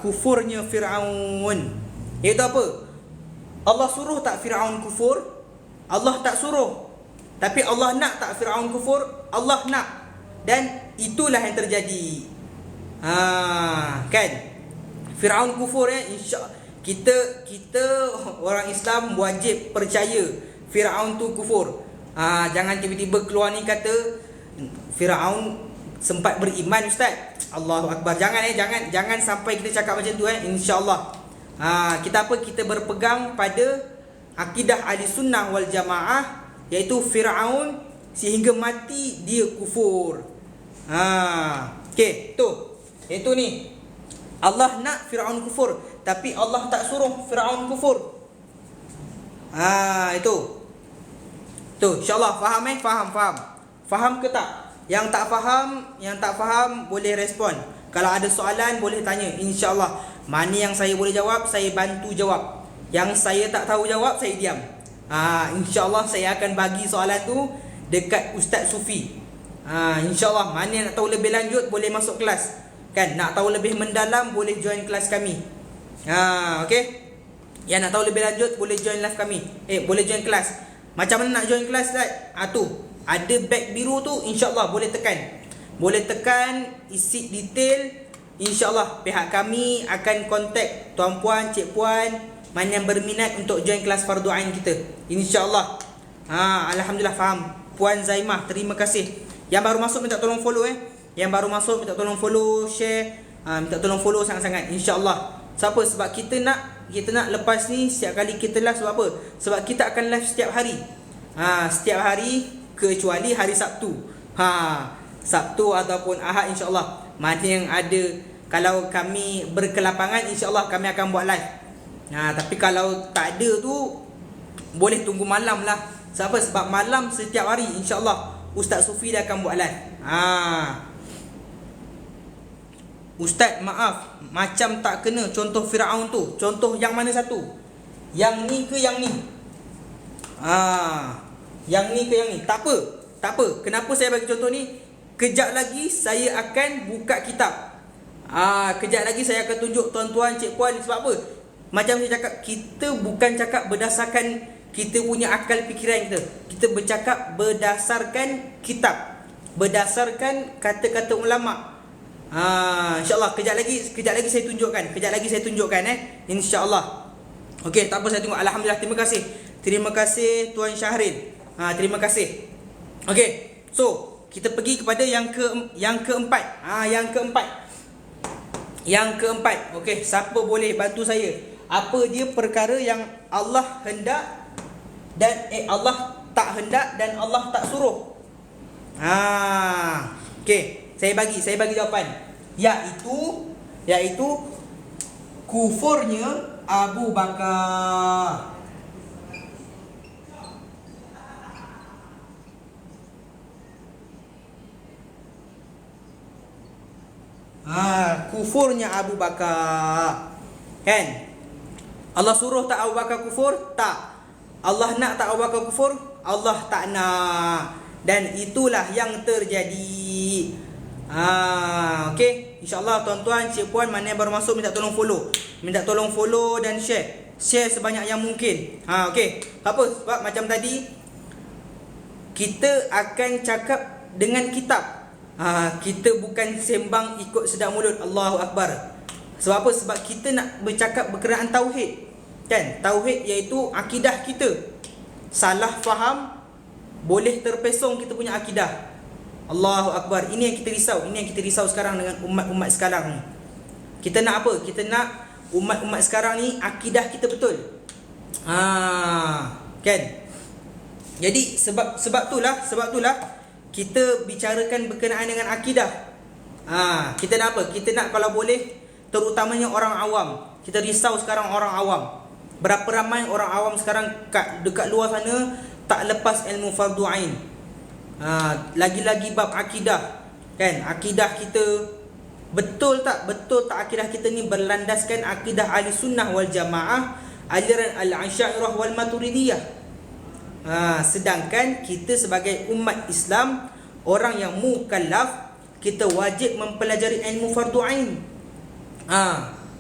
Kufurnya Fir'aun. Iaitu apa? Allah suruh tak Fir'aun kufur? Allah tak suruh. Tapi Allah nak tak Fir'aun kufur? Allah nak. Dan itulah yang terjadi. Kan? Fir'aun kufur kita orang Islam wajib percaya Fir'aun tu kufur. Jangan tiba-tiba keluar ni kata Fir'aun sempat beriman ustaz. Allahu Akbar. Jangan sampai kita cakap macam tu insya-Allah. Kita berpegang pada akidah ahli sunnah wal jamaah, iaitu Fir'aun sehingga mati dia kufur. Okey, itu ni. Allah nak Fir'aun kufur tapi Allah tak suruh Fir'aun kufur. Itu. InsyaAllah faham? Faham ke tak? Yang tak faham boleh respon. Kalau ada soalan boleh tanya, insya-Allah. Mana yang saya boleh jawab, saya bantu jawab. Yang saya tak tahu jawab, saya diam. InsyaAllah saya akan bagi soalan tu dekat Ustaz Sufi. InsyaAllah. Mana yang nak tahu lebih lanjut boleh masuk kelas. Kan, nak tahu lebih mendalam boleh join kelas kami. Okey. Yang nak tahu lebih lanjut boleh join live kami. Boleh join kelas. Macam mana nak join kelas Ustaz? Tu, ada beg biru tu, insya-Allah boleh tekan, isi detail. InsyaAllah pihak kami akan kontak tuan-puan, cik puan mana yang berminat untuk join kelas fardu ain kita. InsyaAllah. Alhamdulillah faham. Puan Zaimah, terima kasih. Yang baru masuk minta tolong follow minta tolong follow, share, minta tolong follow sangat-sangat, insya-Allah. Sebab kita nak lepas ni setiap kali kita live. Sebab apa? Sebab kita akan live setiap hari. Setiap hari kecuali hari Sabtu. Sabtu ataupun Ahad, insya-Allah. Mana yang ada, kalau kami berkelapangan, insya-Allah kami akan buat live. Tapi kalau tak ada tu, boleh tunggu malam lah. Sebab malam setiap hari, insya-Allah Ustaz Sufi dia akan buat live. Ustaz, maaf, macam tak kena contoh Fir'aun tu. Contoh yang mana satu? Yang ni ke yang ni? Yang ni ke yang ni? Tak apa. Kenapa saya bagi contoh ni? Kejap lagi saya akan buka kitab. Kejap lagi saya akan tunjuk tuan-tuan, cik puan. Sebab apa? Macam saya cakap, kita bukan cakap berdasarkan kita punya akal fikiran kita. Kita bercakap berdasarkan kitab, berdasarkan kata-kata ulama'. InsyaAllah kejap lagi saya tunjukkan. InsyaAllah. Okey, tak apa, saya tengok. Alhamdulillah, terima kasih. Terima kasih Tuan Syahril. Terima kasih. Okey. So, kita pergi kepada yang keempat. Yang keempat. Okey, siapa boleh bantu saya? Apa dia perkara yang Allah hendak dan Allah tak hendak dan Allah tak suruh? Okey, saya bagi jawapan. Iaitu kufurnya Abu Bakar. Kufurnya Abu Bakar. Kan? Allah suruh tak Abu Bakar kufur? Tak. Allah nak tak Abu Bakar kufur? Allah tak nak. Dan itulah yang terjadi. Okey. InsyaAllah tuan-tuan, cik puan, mana yang baru masuk minta tolong follow. Minta tolong follow dan share. Share sebanyak yang mungkin. Okey. Apa? Sebab macam tadi kita akan cakap dengan kitab. Kita bukan sembang ikut sedap mulut. Allahu Akbar. Sebab apa? Sebab kita nak bercakap berkenaan tauhid. Kan? Tauhid iaitu akidah kita. Salah faham boleh terpesong kita punya akidah. Allahu Akbar. Ini yang kita risau. Ini yang kita risau sekarang dengan umat-umat sekarang ni. Kita nak apa? Kita nak umat-umat sekarang ni akidah kita betul. Kan? Jadi sebab itulah kita bicarakan berkenaan dengan akidah. Kita nak apa? Kita nak kalau boleh, terutamanya orang awam. Kita risau sekarang orang awam. Berapa ramai orang awam sekarang dekat luar sana tak lepas ilmu fardu ain. Lagi-lagi bab akidah. Kan? Akidah kita betul tak akidah kita ni berlandaskan akidah ahli sunnah wal jamaah, aliran al-Asy'ariyah wal Maturidiyah. Sedangkan kita sebagai umat Islam, orang yang mukallaf, kita wajib mempelajari ilmu fardu ain.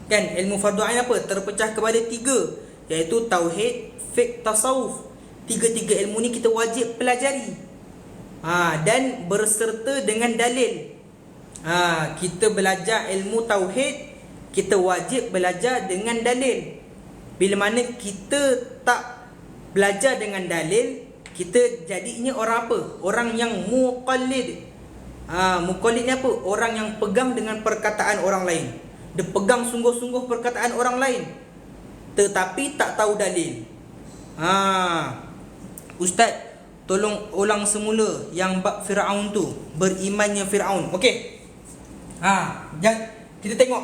Kan, ilmu fardu ain apa? Terpecah kepada 3, iaitu tauhid, fiqh, tasawuf. 3 ilmu ni kita wajib pelajari. Dan berserta dengan dalil. Kita belajar ilmu tauhid, kita wajib belajar dengan dalil. Bila mana kita tak belajar dengan dalil, kita jadinya orang apa? Orang yang muqallid. Muqallid ni apa? Orang yang pegang dengan perkataan orang lain. Dia pegang sungguh-sungguh perkataan orang lain, tetapi tak tahu dalil. Ustaz, tolong ulang semula yang bab Firaun tu, berimannya Firaun. Okey. Kita tengok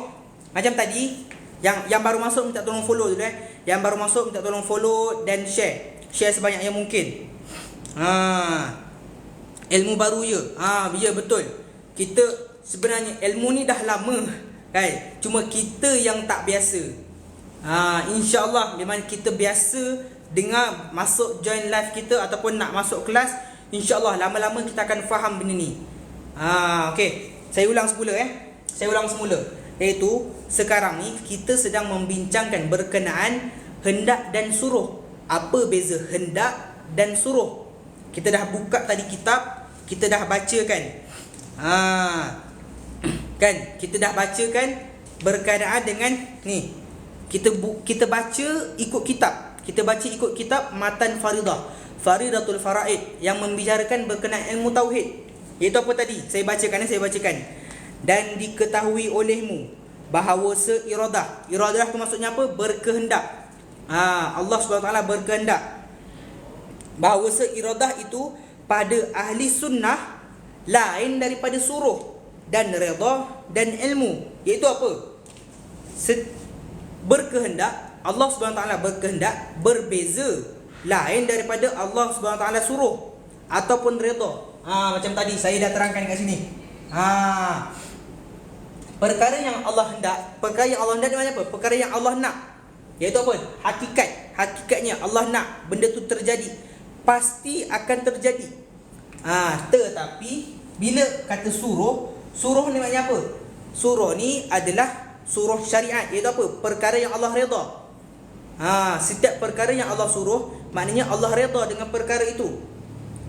macam tadi. Yang baru masuk minta tolong follow dulu. Yang baru masuk minta tolong follow dan share. Share sebanyak yang mungkin. Ilmu baru ya. Ya betul. Kita sebenarnya ilmu ni dah lama, kan? Cuma kita yang tak biasa. InsyaAllah memang kita biasa dengar, masuk join live kita ataupun nak masuk kelas, InsyaAllah lama-lama kita akan faham benda ni. Okey. Saya ulang semula. Iaitu sekarang ni kita sedang membincangkan berkenaan hendak dan suruh. Apa beza hendak dan suruh? Kita dah buka tadi kitab, kita dah baca kan. Kan, kita dah baca kan berkenaan dengan ni. Kita baca ikut kitab. Kita baca ikut kitab Matan Faridatul Faraid, yang membicarakan berkenaan ilmu tauhid. Iaitu apa tadi? Saya bacakan. Dan diketahui olehmu bahawa seiradah. Iradah tu maksudnya apa? Berkehendak. Allah SWT berkehendak bahawa seiradah itu pada ahli sunnah lain daripada suruh dan redha dan ilmu. Iaitu apa? Berkehendak, Allah SWT berkehendak berbeza, lain daripada Allah SWT suruh ataupun redha. Macam tadi saya dah terangkan kat sini. Perkara yang Allah hendak, ni macam apa? Perkara yang Allah nak, iaitu apa? Hakikatnya Allah nak benda tu terjadi, pasti akan terjadi. Tetapi bila kata suruh ni maknanya apa? Suruh ni adalah suruh syariat, iaitu apa? Perkara yang Allah redha. Setiap perkara yang Allah suruh, maknanya Allah redha dengan perkara itu.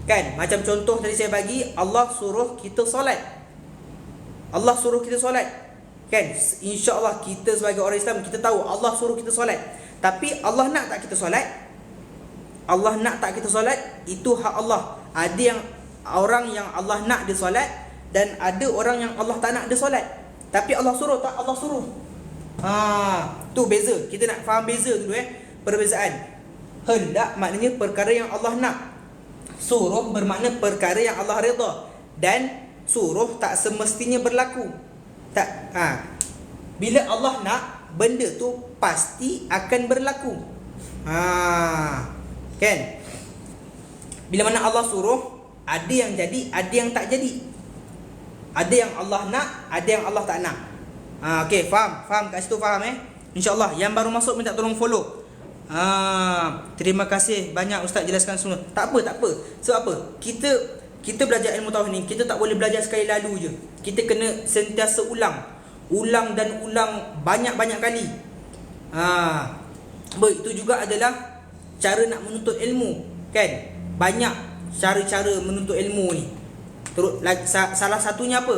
Kan? Macam contoh tadi saya bagi, Allah suruh kita solat. Kan? InsyaAllah kita sebagai orang Islam, kita tahu Allah suruh kita solat. Tapi Allah nak tak kita solat? Allah nak tak kita solat, itu hak Allah. Ada yang orang yang Allah nak dia solat, dan ada orang yang Allah tak nak dia solat. Tapi Allah suruh tak? Allah suruh. Tu beza. Kita nak faham beza dulu perbezaan. Hendak maknanya perkara yang Allah nak. Suruh bermakna perkara yang Allah redha. Dan suruh tak semestinya berlaku. Tak. Bila Allah nak, benda tu pasti akan berlaku. Kan? Bila mana Allah suruh, ada yang jadi, ada yang tak jadi. Ada yang Allah nak, ada yang Allah tak nak. Okey, faham kat situ, faham InsyaAllah. Yang baru masuk minta tolong follow. Terima kasih banyak Ustaz jelaskan semua. Tak apa. Sebab apa? Kita belajar ilmu tauhid ni, kita tak boleh belajar sekali lalu je. Kita kena sentiasa ulang dan ulang banyak-banyak kali. Itu juga adalah cara nak menuntut ilmu, kan? Banyak cara-cara menuntut ilmu ni. Salah satunya apa?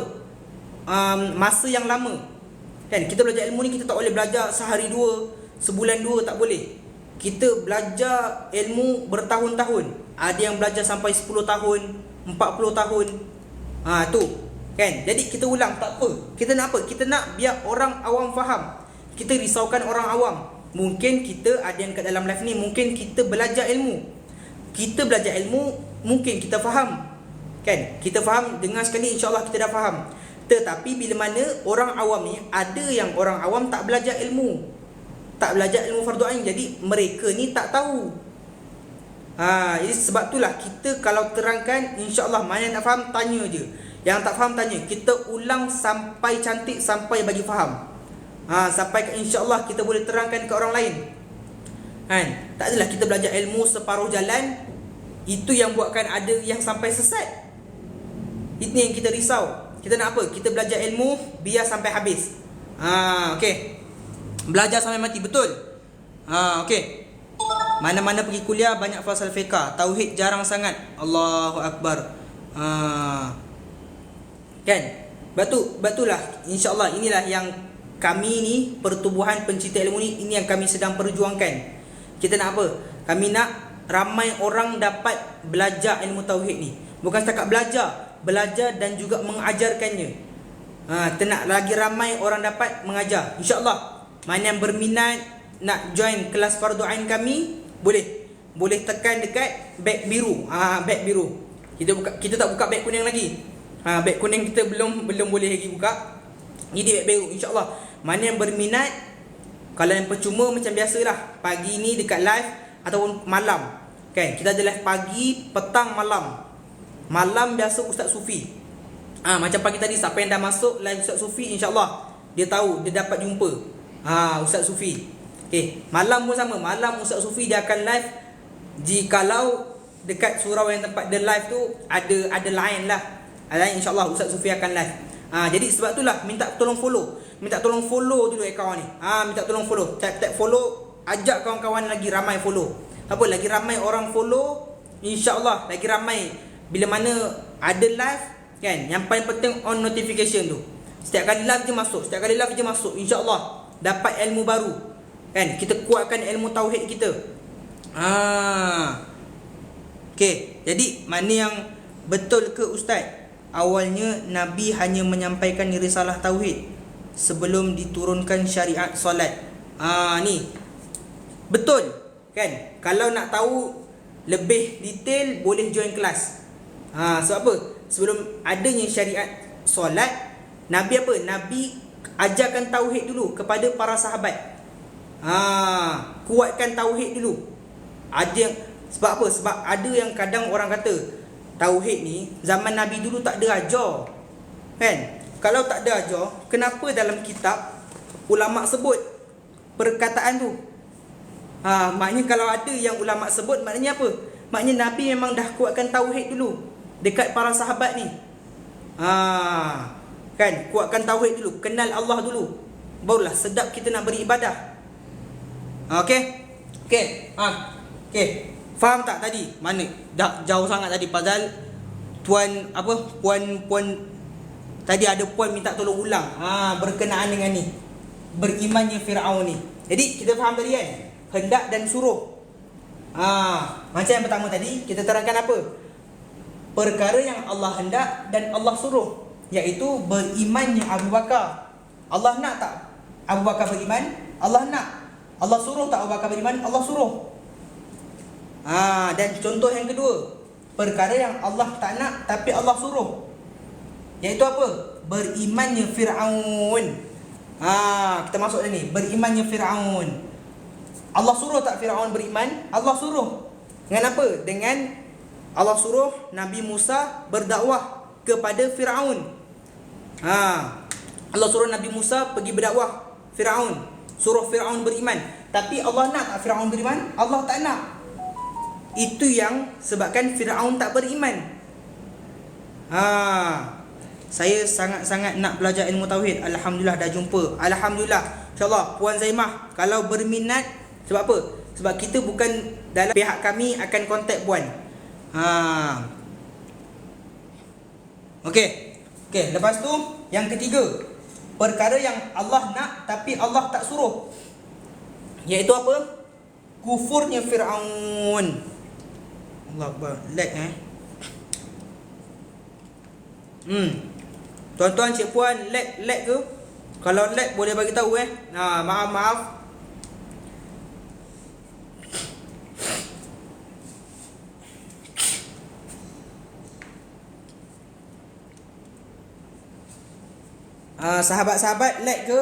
Masa yang lama. Kan, kita belajar ilmu ni, kita tak boleh belajar sehari dua, sebulan dua, tak boleh. Kita belajar ilmu bertahun-tahun. Ada yang belajar sampai 10 tahun, 40 tahun. Tu. Kan? Jadi kita ulang, tak apa. Kita nak apa? Kita nak biar orang awam faham. Kita risaukan orang awam. Mungkin kita ada yang kat dalam live ni, mungkin kita belajar ilmu. Kita belajar ilmu, mungkin kita faham. Kan? Kita faham, dengar sekali insya-Allah kita dah faham. Tetapi bila mana orang awam ni, ada yang orang awam tak belajar ilmu. Tak belajar ilmu fardu ain, jadi mereka ni tak tahu. Jadi sebab itulah kita kalau terangkan, insya-Allah mana yang tak faham tanya je. Yang tak faham tanya. Kita ulang sampai cantik, sampai bagi faham. Sampai insya-Allah kita boleh terangkan ke orang lain. Kan? Tak adalah kita belajar ilmu separuh jalan, itu yang buatkan ada yang sampai sesat. Itu yang kita risau. Kita nak apa? Kita belajar ilmu biar sampai habis. Okey. Belajar sampai mati, betul? Okey. Mana-mana pergi kuliah banyak fasal fiqh, tauhid jarang sangat. Allahu akbar. Kan? Betullah. Insya-Allah inilah yang kami ni, pertubuhan pencinta ilmu ni, ini yang kami sedang perjuangkan. Kita nak apa? Kami nak ramai orang dapat belajar ilmu tauhid ni. Bukan setakat belajar dan juga mengajarkannya. Kita nak lagi ramai orang dapat mengajar. InsyaAllah. Mana yang berminat nak join kelas fardu ain kami, boleh tekan dekat beg biru. Beg biru. Kita tak buka beg kuning lagi. Beg kuning kita belum boleh lagi buka. Jadi beg biru insya-Allah. Mana yang berminat, kalau yang percuma macam biasalah, pagi ni dekat live ataupun malam. Kan? Kita ada live pagi, petang, malam. Malam biasa Ustaz Sufi. Macam pagi tadi, siapa yang dah masuk live Ustaz Sufi, insya-Allah dia tahu, dia dapat jumpa Ustaz Sufi. Okay. Malam pun sama. Malam Ustaz Sufi dia akan live. Jikalau dekat surau yang tempat dia live tu ada lain lah. Lain, insya-Allah Ustaz Sufi akan live. Jadi sebab itulah minta tolong follow. Minta tolong follow dulu akaun ni. Minta tolong follow. Tap follow, ajak kawan-kawan lagi ramai follow. Apa lagi ramai orang follow, insya-Allah lagi ramai. Bila mana ada live, kan, yang paling penting on notification tu. Setiap kali live je masuk, insya-Allah dapat ilmu baru. Kan, kita kuatkan ilmu tauhid kita. Okey, jadi mana yang betul ke Ustaz? Awalnya Nabi hanya menyampaikan risalah tauhid sebelum diturunkan syariat solat. Ni betul, kan? Kalau nak tahu lebih detail, boleh join kelas. Sebab apa? Sebelum adanya syariat solat, Nabi apa? Nabi ajarkan tauhid dulu kepada para sahabat. Kuatkan tauhid dulu. Sebab apa? Sebab ada yang kadang orang kata tauhid ni zaman Nabi dulu tak ada ajar. Kan? Kalau tak ada ajar, kenapa dalam kitab ulama sebut perkataan tu? Maknanya kalau ada yang ulama sebut, maknanya apa? Maknanya Nabi memang dah kuatkan tauhid dulu dekat para sahabat ni. Kan? Kuatkan tauhid dulu, kenal Allah dulu, barulah sedap kita nak beribadah. Okey? Okey. Faham tak tadi? Mana? Dah jauh sangat tadi. Padahal puan tadi ada puan minta tolong ulang. Berkenaan dengan ni, berimannya Firaun ni. Jadi kita faham tadi kan? Hendak dan suruh. Macam yang pertama tadi, kita terangkan apa? Perkara yang Allah hendak dan Allah suruh, iaitu berimannya Abu Bakar. Allah nak tak Abu Bakar beriman? Allah nak. Allah suruh tak Abu Bakar beriman? Allah suruh. Dan contoh yang kedua, perkara yang Allah tak nak tapi Allah suruh, iaitu apa? Berimannya Fir'aun. Kita masuk dah ni, berimannya Fir'aun. Allah suruh tak Fir'aun beriman? Allah suruh. Dengan apa? Dengan Allah suruh Nabi Musa berdakwah kepada Fir'aun. Allah suruh Nabi Musa pergi berdakwah Fir'aun, suruh Fir'aun beriman. Tapi Allah nak tak Fir'aun beriman? Allah tak nak. Itu yang sebabkan Fir'aun tak beriman. Saya sangat-sangat nak belajar ilmu tauhid. Alhamdulillah dah jumpa. Alhamdulillah. InsyaAllah Puan Zaimah kalau berminat. Sebab apa? Sebab kita bukan dalam pihak kami akan kontak Puan. Okey. Lepas tu yang ketiga, perkara yang Allah nak tapi Allah tak suruh, iaitu apa? Kufurnya Fir'aun. Allah Akbar. Lag Tuan-tuan, cik puan, lag ke? Kalau lag boleh bagi tahu maaf. Sahabat-sahabat, lag ke?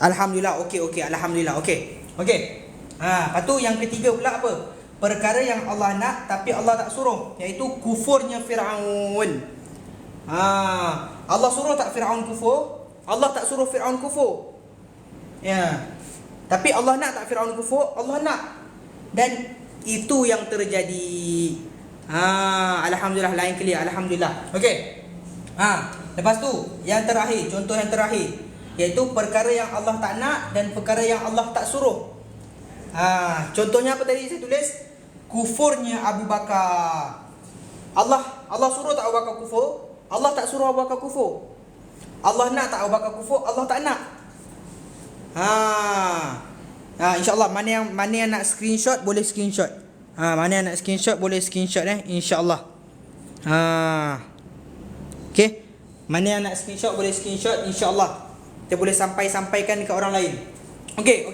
Alhamdulillah, okey. Alhamdulillah, okey. Lepas tu yang ketiga pula apa? Perkara yang Allah nak tapi Allah tak suruh, iaitu kufurnya Fir'aun. Allah suruh tak Fir'aun kufur? Allah tak suruh Fir'aun kufur. Tapi Allah nak tak Fir'aun kufur? Allah nak. Dan itu yang terjadi. Alhamdulillah, lain clear. Alhamdulillah. Okey. Lepas tu yang terakhir, contoh yang terakhir, iaitu perkara yang Allah tak nak dan perkara yang Allah tak suruh. Contohnya apa tadi saya tulis? Kufurnya Abu Bakar. Allah suruh tak Abu Bakar kufur? Allah tak suruh Abu Bakar kufur. Allah nak tak Abu Bakar kufur? Allah tak nak. InsyaAllah mana yang nak screenshot boleh screenshot. Mana yang nak screenshot boleh screenshot InsyaAllah. Okey. Mana yang nak screenshot boleh screenshot, InsyaAllah kita boleh sampaikan dekat orang lain. Okey.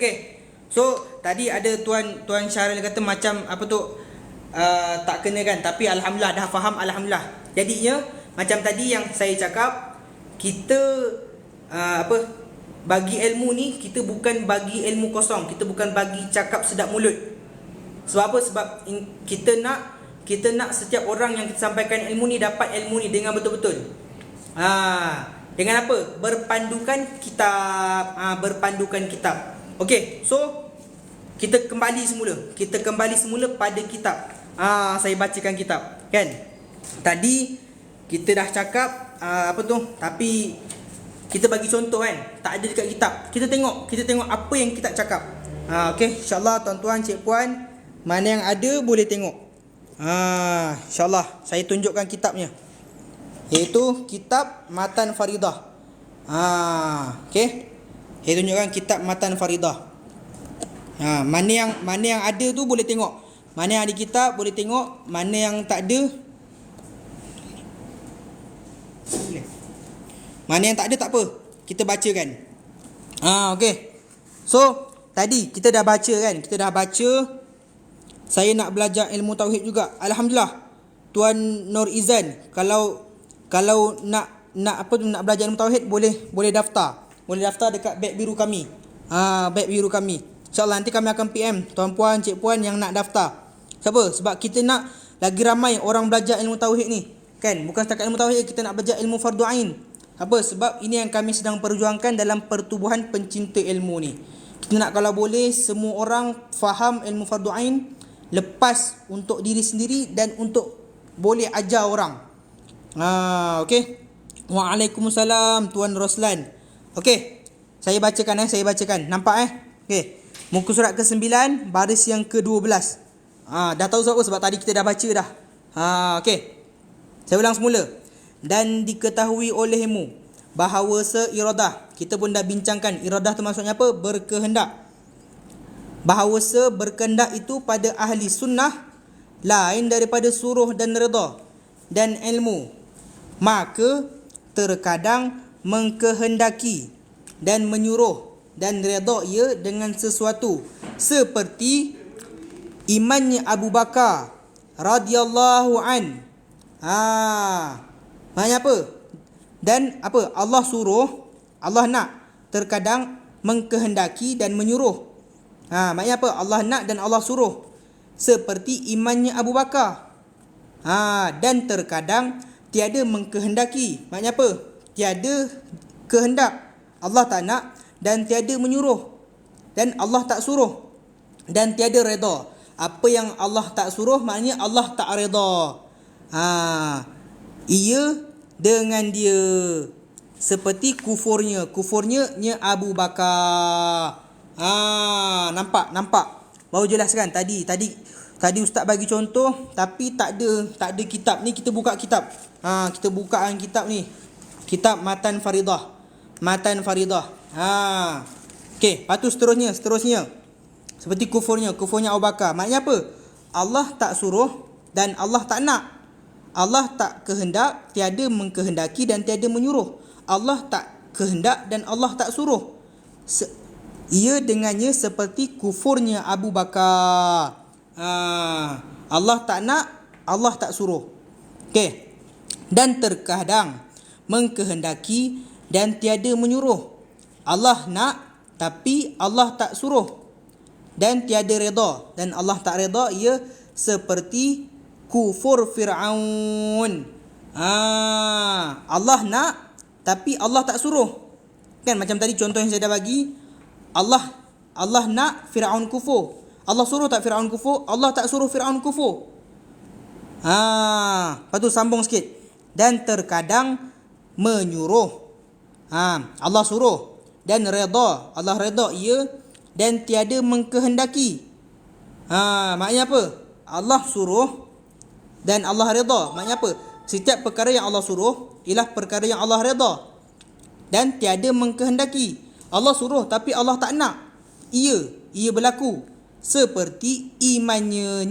So tadi ada Tuan Syaril kata macam apa tu, tak kena kan. Tapi Alhamdulillah dah faham. Alhamdulillah. Jadinya macam tadi yang saya cakap, kita bagi ilmu ni, kita bukan bagi ilmu kosong. Kita bukan bagi cakap sedap mulut. Sebab apa? Sebab kita nak setiap orang yang kita sampaikan ilmu ni dapat ilmu ni dengan betul-betul. Dengan apa? Berpandukan kitab. Okey, so kita kembali semula pada kitab. Saya bacakan kitab, kan? Tadi kita dah cakap tapi kita bagi contoh kan, tak ada dekat kitab. Kita tengok apa yang kita cakap. Okey, insya-Allah tuan-tuan, cik puan, mana yang ada boleh tengok. Insya-Allah saya tunjukkan kitabnya, iaitu kitab Matan Faridah. Okey. Saya tunjukkan kitab Matan Faridah. Mana yang ada tu boleh tengok. Mana yang ada kitab boleh tengok, mana yang tak ada, mana yang tak ada tak apa, kita bacakan. Okey. So, tadi kita dah baca kan? Saya nak belajar ilmu tauhid juga. Alhamdulillah. Tuan Nur Izan, kalau nak belajar ilmu tauhid boleh daftar. Boleh daftar dekat beg biru kami. Beg biru kami. InsyaAllah nanti kami akan PM tuan-puan, cik puan yang nak daftar. Sebab kita nak lagi ramai orang belajar ilmu tauhid ni. Kan? Bukan setakat ilmu tauhid, kita nak belajar ilmu fardu ain. Sebab ini yang kami sedang perjuangkan dalam pertubuhan pencinta ilmu ni. Kita nak kalau boleh semua orang faham ilmu fardu ain, lepas untuk diri sendiri dan untuk boleh ajar orang. Okey. Waalaikumsalam Tuan Roslan. Okey. Saya bacakan. Nampak Okey. Muka surat ke-9, baris yang ke-12. Dah tahu sebab apa? Sebab tadi kita dah baca dah. Okey. Saya ulang semula. dan diketahui olehmu bahawa iradah, kita pun dah bincangkan iradah tu maksudnya apa? Berkehendak. Bahawa berkehendak itu pada ahli sunnah lain daripada suruh dan reda dan ilmu, maka terkadang mengkehendaki dan menyuruh dan reda ia dengan sesuatu seperti imannya Abu Bakar radhiyallahu an. Maknanya apa? Dan apa? Allah suruh, Allah nak, terkadang mengkehendaki dan menyuruh. Maknanya apa? Allah nak dan Allah suruh. Seperti imannya Abu Bakar. Dan terkadang tiada mengkehendaki. Maknanya apa? Tiada kehendak. Allah tak nak dan tiada menyuruh. Dan Allah tak suruh. Dan tiada reda. Apa yang Allah tak suruh maknanya Allah tak reda. Ia dengan dia. Seperti kufurnya Abu Bakar. Nampak. Baru jelaskan tadi ustaz bagi contoh tapi tak ada kitab ni. Kita buka kitab. Kita buka kitab ni. Kitab Matan Faridah. Okey, lepas tu seterusnya. Seperti kufurnya Abu Bakar. Maknanya apa? Allah tak suruh dan Allah tak nak. Allah tak kehendak, tiada mengkehendaki dan tiada menyuruh. Allah tak kehendak dan Allah tak suruh. Ia dengannya seperti kufurnya Abu Bakar. Allah tak nak, Allah tak suruh. Okey. Dan terkadang mengkehendaki dan tiada menyuruh. Allah nak tapi Allah tak suruh. Dan tiada reda dan Allah tak reda, ia seperti kufur Fir'aun. Allah nak tapi Allah tak suruh. Kan macam tadi contoh yang saya dah bagi. Allah nak Fir'aun kufur. Allah suruh tak Fir'aun kufur? Allah tak suruh Fir'aun kufur. Lepas tu sambung sikit. Dan terkadang menyuruh. Allah suruh dan reda. Allah reda ia dan tiada mengkehendaki. Maknanya apa? Allah suruh dan Allah reda. Maknanya apa? Setiap perkara yang Allah suruh ialah perkara yang Allah reda dan tiada mengkehendaki. Allah suruh tapi Allah tak nak. Ia berlaku seperti imannya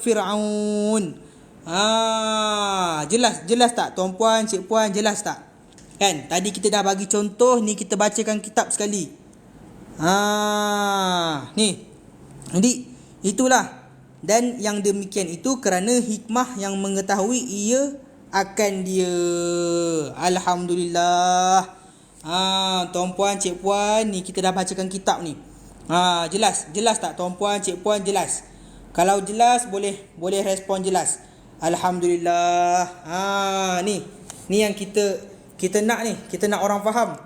Fir'aun. Jelas tak tuan-puan, cik-puan, jelas tak? Kan? Tadi kita dah bagi contoh, ni kita bacakan kitab sekali. Ni. Jadi itulah. Dan yang demikian itu kerana hikmah yang mengetahui ia akan dia. Alhamdulillah. Tuan-puan, cik-puan, ni kita dah bacakan kitab ni. Jelas tak tuan-puan, cik-puan, jelas? Kalau jelas boleh respon jelas. Alhamdulillah. Ni yang kita nak ni. Kita nak orang faham.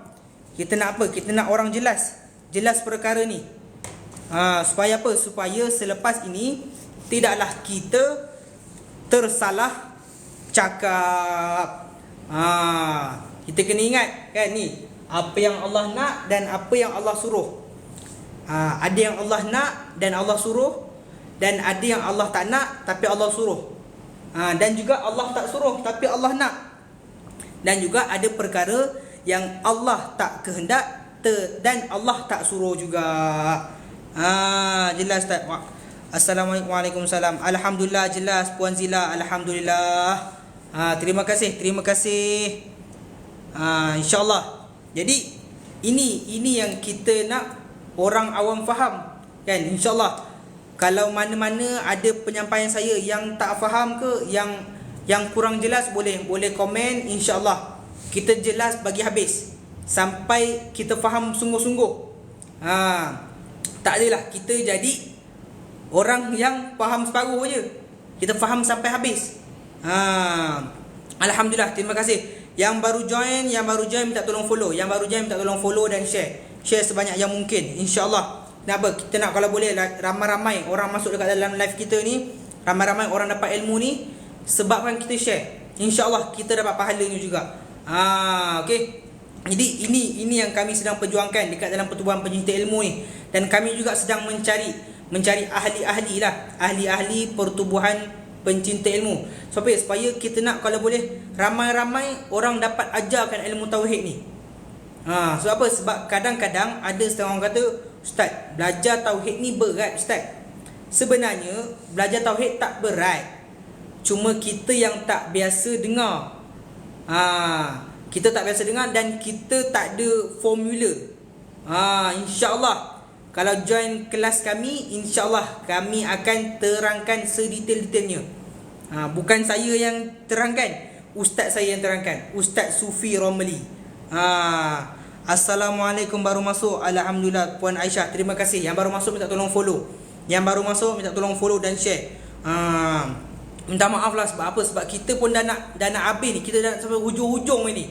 Kita nak apa? Kita nak orang jelas perkara ni. Supaya apa? Supaya selepas ini tidaklah kita tersalah cakap. Kita kena ingat kan ni, apa yang Allah nak dan apa yang Allah suruh. Ada yang Allah nak dan Allah suruh, dan ada yang Allah tak nak tapi Allah suruh. Dan juga Allah tak suruh tapi Allah nak. Dan juga ada perkara yang Allah tak kehendak dan Allah tak suruh juga. Jelas tak? Assalamualaikum, waalaikumsalam. Alhamdulillah, jelas Puan Zila. Alhamdulillah. Terima kasih. InsyaAllah. Jadi ini yang kita nak orang awam faham, kan? InsyaAllah. Kalau mana-mana ada penyampaian saya yang tak faham ke, yang kurang jelas, boleh komen. InsyaAllah kita jelas bagi habis sampai kita faham sungguh-sungguh. Tak adalah kita jadi orang yang faham separuh je. Kita faham sampai habis. Alhamdulillah, terima kasih. Yang baru join minta tolong follow. Yang baru join minta tolong follow dan share. Share sebanyak yang mungkin. InsyaAllah. Kenapa? Kita nak kalau boleh ramai-ramai orang masuk dekat dalam live kita ni. Ramai-ramai orang dapat ilmu ni sebabkan kita share. InsyaAllah kita dapat pahalanya juga. Okay. Jadi ini yang kami sedang perjuangkan dekat dalam pertubuhan pencinta ilmu ni. Dan kami juga sedang mencari ahli-ahli lah. Ahli-ahli pertubuhan pencinta ilmu. Supaya kita nak kalau boleh ramai-ramai orang dapat ajarkan ilmu tauhid ni. Sebab apa? Sebab kadang-kadang ada setengah orang kata, "Ustaz, belajar tauhid ni berat Ustaz." Sebenarnya belajar tauhid tak berat. Cuma kita yang tak biasa dengar. Kita tak biasa dengar dan kita tak ada formula. InsyaAllah kalau join kelas kami, InsyaAllah kami akan terangkan sedetail-detailnya. Bukan saya yang terangkan, Ustaz saya yang terangkan, Ustaz Sufi Romli. Assalamualaikum, baru masuk. Alhamdulillah Puan Aisyah, terima kasih. Yang baru masuk minta tolong follow. Yang baru masuk minta tolong follow dan share. Minta maaf lah sebab apa? Sebab kita pun dah nak habis ni. Kita dah sampai hujung-hujung ni.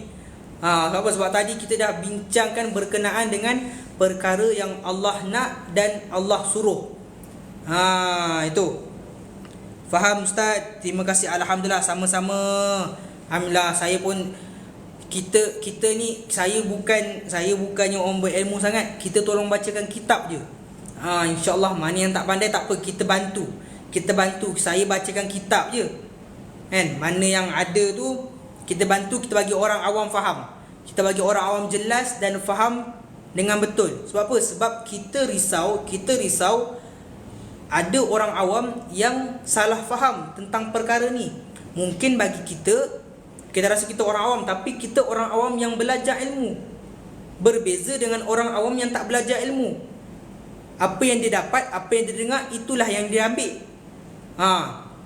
Sebab apa? Sebab tadi kita dah bincangkan berkenaan dengan perkara yang Allah nak dan Allah suruh. Itu. Faham Ustaz? Terima kasih. Alhamdulillah, sama-sama. Alhamdulillah, saya pun kita ni saya bukannya orang berilmu sangat. Kita tolong bacakan kitab je. InsyaAllah mana yang tak pandai tak apa, kita bantu. Saya bacakan kitab je. Kan? Mana yang ada tu kita bantu, kita bagi orang awam faham. Kita bagi orang awam jelas dan faham dengan betul. Sebab apa? Sebab kita risau ada orang awam yang salah faham tentang perkara ni. Mungkin bagi kita rasa kita orang awam, tapi kita orang awam yang belajar ilmu. Berbeza dengan orang awam yang tak belajar ilmu. Apa yang dia dapat, apa yang dia dengar, itulah yang dia ambil.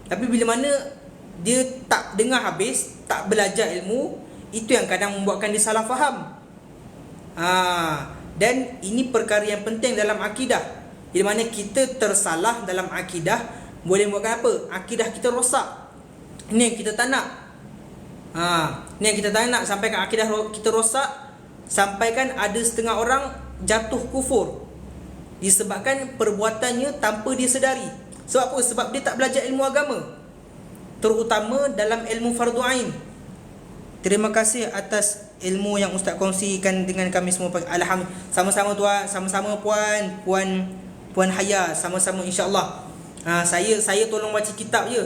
Tapi bila mana dia tak dengar habis, tak belajar ilmu, itu yang kadang membuatkan dia salah faham. Dan ini perkara yang penting dalam akidah. Bila mana kita tersalah dalam akidah, boleh membuatkan apa? Akidah kita rosak. Ini yang kita tak nak. Ini yang kita tak nak, sampaikan akidah kita rosak, sampaikan ada setengah orang jatuh kufur disebabkan perbuatannya tanpa dia sedari. Sebab apa? Sebab dia tak belajar ilmu agama, terutama dalam ilmu fardu ain. Terima kasih atas ilmu yang Ustaz kongsikan dengan kami semua. Alhamdulillah. Sama-sama tuan, sama-sama puan Haya, sama-sama insya-Allah. Saya tolong baca kitab je.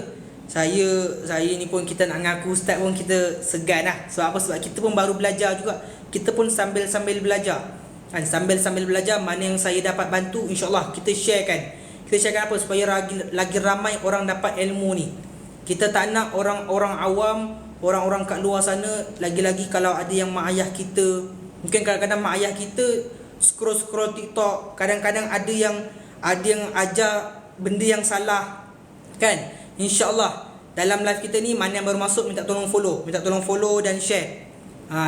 Saya ni pun, kita nak ngaku Ustaz pun kita segan lah. Sebab apa? Sebab kita pun baru belajar juga. Kita pun sambil belajar. Sambil belajar, mana yang saya dapat bantu, insya-Allah kita sharekan. Kita sharekan apa? Supaya lagi ramai orang dapat ilmu ni. Kita tak nak orang-orang awam, orang-orang kat luar sana, lagi-lagi kalau ada yang mak ayah kita. Mungkin kadang-kadang mak ayah kita scroll TikTok, kadang-kadang ada yang ajar benda yang salah. Kan? InsyaAllah dalam live kita ni, mana yang baru masuk minta tolong follow dan share.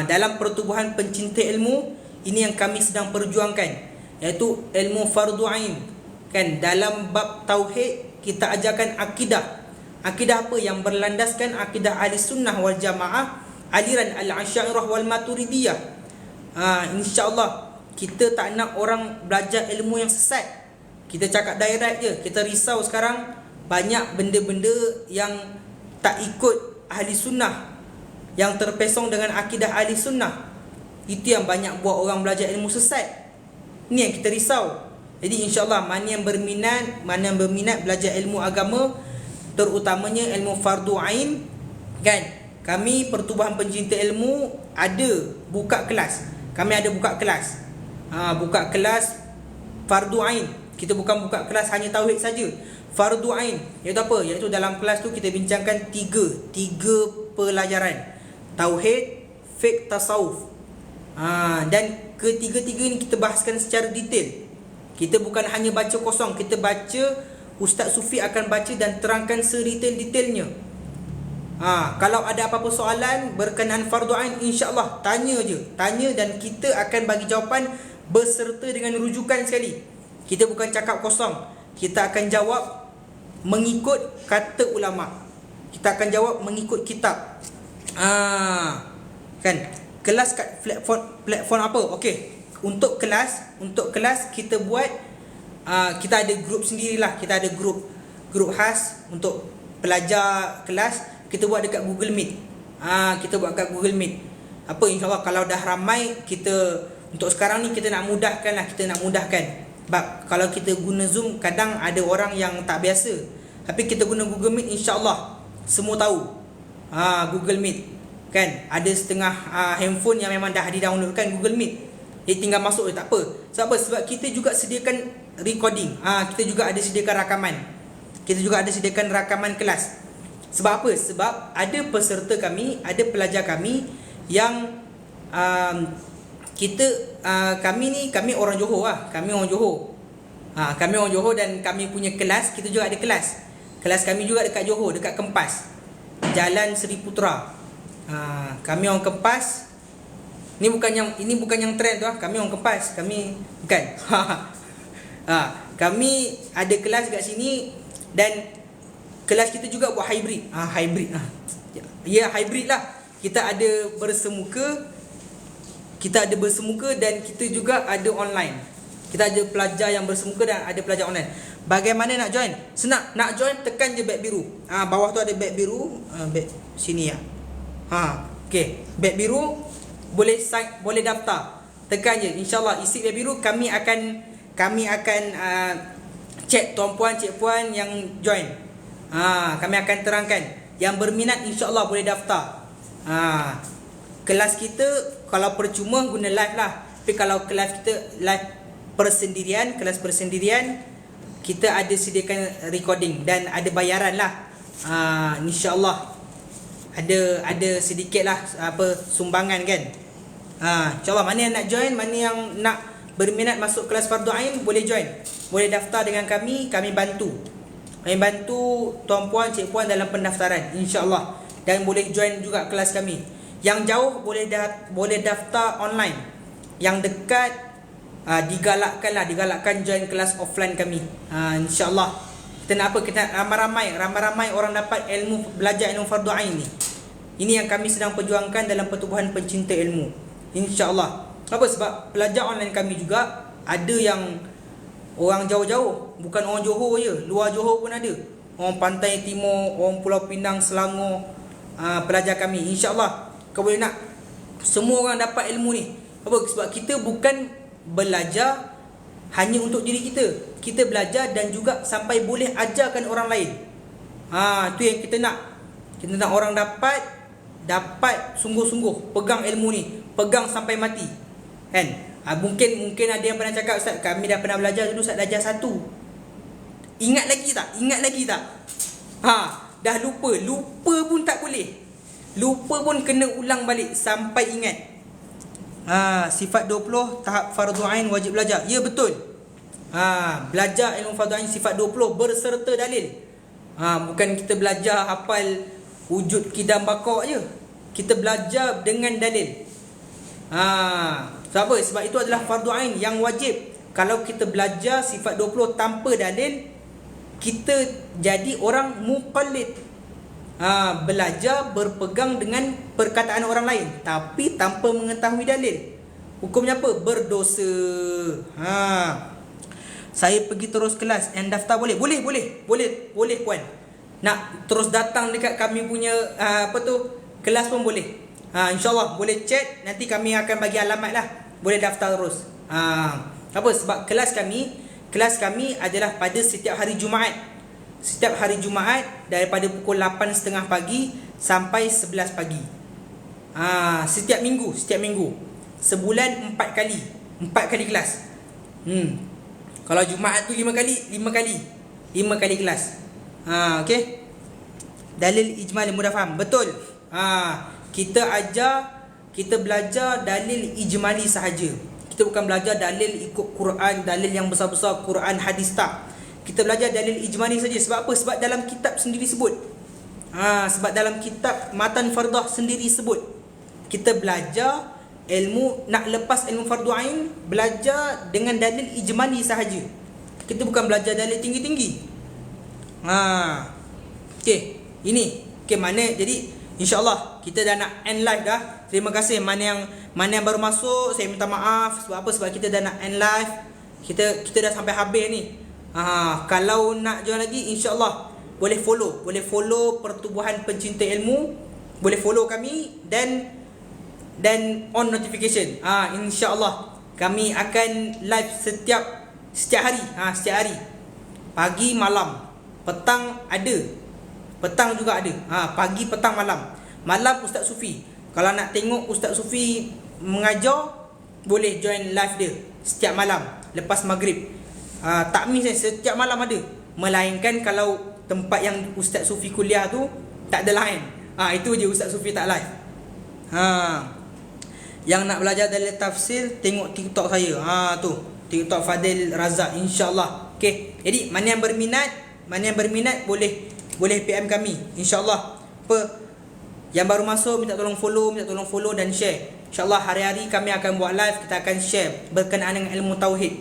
Dalam pertubuhan pencinta ilmu, ini yang kami sedang perjuangkan, iaitu ilmu fardu ain. Kan, dalam bab tauhid kita ajarkan akidah. Akidah apa? Yang berlandaskan akidah ahli sunnah wal jamaah, aliran al-Asy'ariyah wal Maturidiyah. InsyaAllah kita tak nak orang belajar ilmu yang sesat. Kita cakap direct je. Kita risau sekarang banyak benda-benda yang tak ikut ahli sunnah, yang terpesong dengan akidah ahli sunnah. Itu yang banyak buat orang belajar ilmu sesat. Ini yang kita risau. Jadi insyaAllah mana yang berminat belajar ilmu agama, terutamanya ilmu fardu ain, kan, kami pertubuhan pencinta ilmu ada buka kelas. Buka kelas fardu ain. Kita bukan buka kelas hanya tauhid saja, fardu ain. Iaitu apa? Iaitu dalam kelas tu kita bincangkan tiga pelajaran: tauhid, fiqh, tasawuf. Dan ketiga-tiga ni kita bahaskan secara detail. Kita bukan hanya baca kosong, kita baca, Ustaz Sufi akan baca dan terangkan sedetail-detailnya. Kalau ada apa-apa soalan berkenaan fardu ain, insya-Allah tanya dan kita akan bagi jawapan beserta dengan rujukan sekali. Kita bukan cakap kosong. Kita akan jawab mengikut kata ulama. Kita akan jawab mengikut kitab. Kan? Kelas kat platform apa? Okey. Untuk kelas kita buat, kita ada grup sendirilah. Kita ada grup khas untuk pelajar kelas. Kita buat dekat Google Meet. Apa, insyaAllah kalau dah ramai, kita untuk sekarang ni kita nak mudahkan. Sebab kalau kita guna Zoom, kadang ada orang yang tak biasa. Tapi kita guna Google Meet, insya-Allah semua tahu. Google Meet kan, ada setengah handphone yang memang dah di-downloadkan Google Meet. Tinggal masuk je, tak apa. Sebab apa? Sebab kita juga sediakan recording. Kita juga ada sediakan rakaman. Kita juga ada sediakan rakaman kelas. Sebab apa? Sebab ada peserta kami, ada pelajar kami yang kami orang Johor lah. Kami orang Johor. Kami orang Johor dan kami punya kelas, kita juga ada kelas. Kelas kami juga dekat Johor, dekat Kempas. Jalan Seri Putra. Kami orang Kempas. Ini bukan yang trend tu Kami orang Kempas. Kami bukan. Kami ada kelas kat sini dan kelas kita juga buat hybrid. Ya, hybrid lah. Kita ada bersemuka. Dan kita juga ada online. Kita ada pelajar yang bersemuka dan ada pelajar online. Bagaimana nak join? Senang. Nak join, tekan je beg biru. Bawah tu ada beg biru. Beg sini ya. Okey, beg biru boleh daftar. Tekan je. InsyaAllah isi beg biru, kami akan cek tuan-puan, cik puan yang join. Kami akan terangkan. Yang berminat insya-Allah boleh daftar. Kelas kita kalau percuma guna live lah. Tapi kalau kelas kita live kelas persendirian, kita ada sediakan recording dan ada bayaran lah. InsyaAllah ada sedikit lah sumbangan kan. InsyaAllah mana yang nak join, mana yang nak berminat masuk kelas Fardu Ain, boleh join. Boleh daftar dengan kami bantu. Kami bantu tuan-puan, cik puan dalam pendaftaran, insya-Allah. Dan boleh join juga kelas kami. Yang jauh boleh daftar online. Yang dekat digalakkan join kelas offline kami. Insya-Allah. Kita nak apa? Kita ramai-ramai orang dapat belajar ilmu Fardu Ain ni. Ini yang kami sedang perjuangkan dalam Pertubuhan Pencinta Ilmu. Insya-Allah. Apa? Sebab pelajar online kami juga ada yang orang jauh-jauh, bukan orang Johor je, luar Johor pun ada. Orang Pantai Timur, orang Pulau Pinang, Selangor, pelajar kami. InsyaAllah kau boleh nak semua orang dapat ilmu ni. Apa? Sebab kita bukan belajar hanya untuk diri kita. Kita belajar dan juga sampai boleh ajarkan orang lain. Itu yang kita nak. Kita nak orang dapat sungguh-sungguh pegang ilmu ni, pegang sampai mati. Kan? Mungkin ada yang pernah cakap, Ustaz, kami dah pernah belajar dulu, Ustaz, darjah 1. Ingat lagi tak? Dah lupa pun tak boleh. Lupa pun kena ulang balik sampai ingat. Sifat 20 tahap Fardu Ain wajib belajar. Ya, betul. Belajar ilmu Fardu Ain sifat 20 berserta dalil. Bukan kita belajar hafal wujud kidam bakar je. Kita belajar dengan dalil. Sebab apa? Sebab itu adalah Fardu Ain yang wajib. Kalau kita belajar sifat 20 tanpa dalil, kita jadi orang muqallid. Belajar berpegang dengan perkataan orang lain tapi tanpa mengetahui dalil. Hukumnya apa? Berdosa. Saya pergi terus kelas and daftar boleh? Boleh puan. Nak terus datang dekat kami punya kelas pun boleh. InsyaAllah boleh chat, nanti kami akan bagi alamat lah. Boleh daftar terus. Apa? Sebab kelas kami adalah pada setiap hari Jumaat. Setiap hari Jumaat daripada pukul 8.30 pagi sampai 11 pagi. Setiap minggu. Sebulan 4 kali. 4 kali kelas. Kalau Jumaat tu 5 kali kelas. Okey. Dalil ijmal mudah faham. Betul. Kita belajar dalil ijmali sahaja. Kita bukan belajar dalil ikut Quran, dalil yang besar-besar, Quran, hadis, tak. Kita belajar dalil ijmali saja. Sebab apa? Sebab dalam kitab sendiri sebut. Sebab dalam kitab Matan Fardah sendiri sebut. Kita belajar ilmu, nak lepas ilmu Fardu Ain, belajar dengan dalil ijmali sahaja. Kita bukan belajar dalil tinggi-tinggi. Okey, ini. Okey, mana? Jadi InsyaAllah kita dah nak end live dah. Terima kasih mana yang baru masuk, saya minta maaf. Sebab apa? Sebab kita dah nak end live. Kita dah sampai habis ni. Kalau nak join lagi, InsyaAllah boleh follow Pertubuhan Pencinta Ilmu. Boleh follow kami dan on notification. InsyaAllah kami akan live setiap hari. Setiap hari pagi malam. petang ada. Petang juga ada. Pagi, petang, malam. Malam Ustaz Sufi. Kalau nak tengok Ustaz Sufi mengajar, boleh join live dia setiap malam lepas maghrib. Tak miss setiap malam ada. Melainkan kalau tempat yang Ustaz Sufi kuliah tu tak ada line. Itu je Ustaz Sufi tak live. Yang nak belajar dalil tafsir, tengok TikTok saya. Tu TikTok Fadil Razak, insya-Allah. Okey. Jadi mana yang berminat boleh PM kami, insya-Allah. Yang baru masuk minta tolong follow dan share. InsyaAllah hari-hari kami akan buat live, kita akan share berkenaan dengan ilmu tauhid.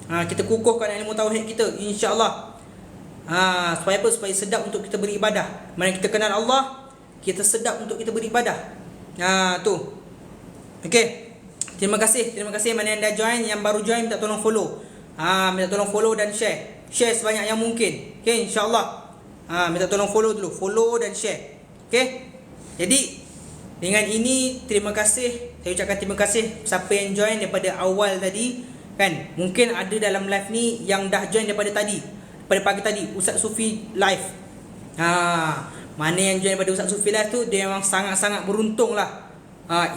Kita kukuhkan ilmu tauhid kita, insya-Allah. Supaya apa? Supaya sedap untuk kita beribadah. Mana kita kenal Allah, kita sedap untuk kita beribadah. Tu. Okey. Terima kasih mana yang dah join, yang baru join minta tolong follow. Minta tolong follow dan share. Share sebanyak yang mungkin. Okey, insya-Allah. Minta tolong follow dan share. Okey. Jadi dengan ini saya ucapkan terima kasih siapa yang join daripada awal tadi kan. Mungkin ada dalam live ni yang dah join daripada pagi tadi Ustaz Sufi live. Mana yang join daripada Ustaz Sufi live tu, dia memang sangat-sangat beruntung lah.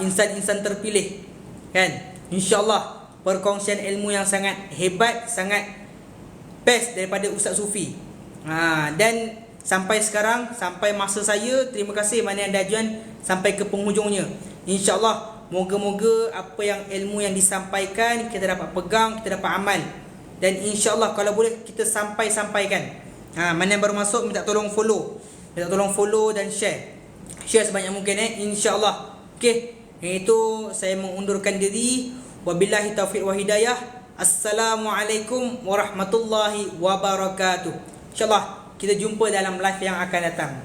Insan-insan terpilih kan. InsyaAllah perkongsian ilmu yang sangat hebat, sangat best daripada Ustaz Sufi. Dan sampai sekarang, sampai masa saya, terima kasih mana yang dah join sampai ke penghujungnya. InsyaAllah moga-moga apa yang ilmu yang disampaikan kita dapat pegang, kita dapat amal. Dan insyaAllah kalau boleh kita sampaikan. Mana yang baru masuk minta tolong follow dan share sebanyak mungkin insyaAllah. Okey, itu saya mengundurkan diri. Wabillahi taufiq wa hidayah. Assalamualaikum warahmatullahi wabarakatuh. InsyaAllah kita jumpa dalam live yang akan datang.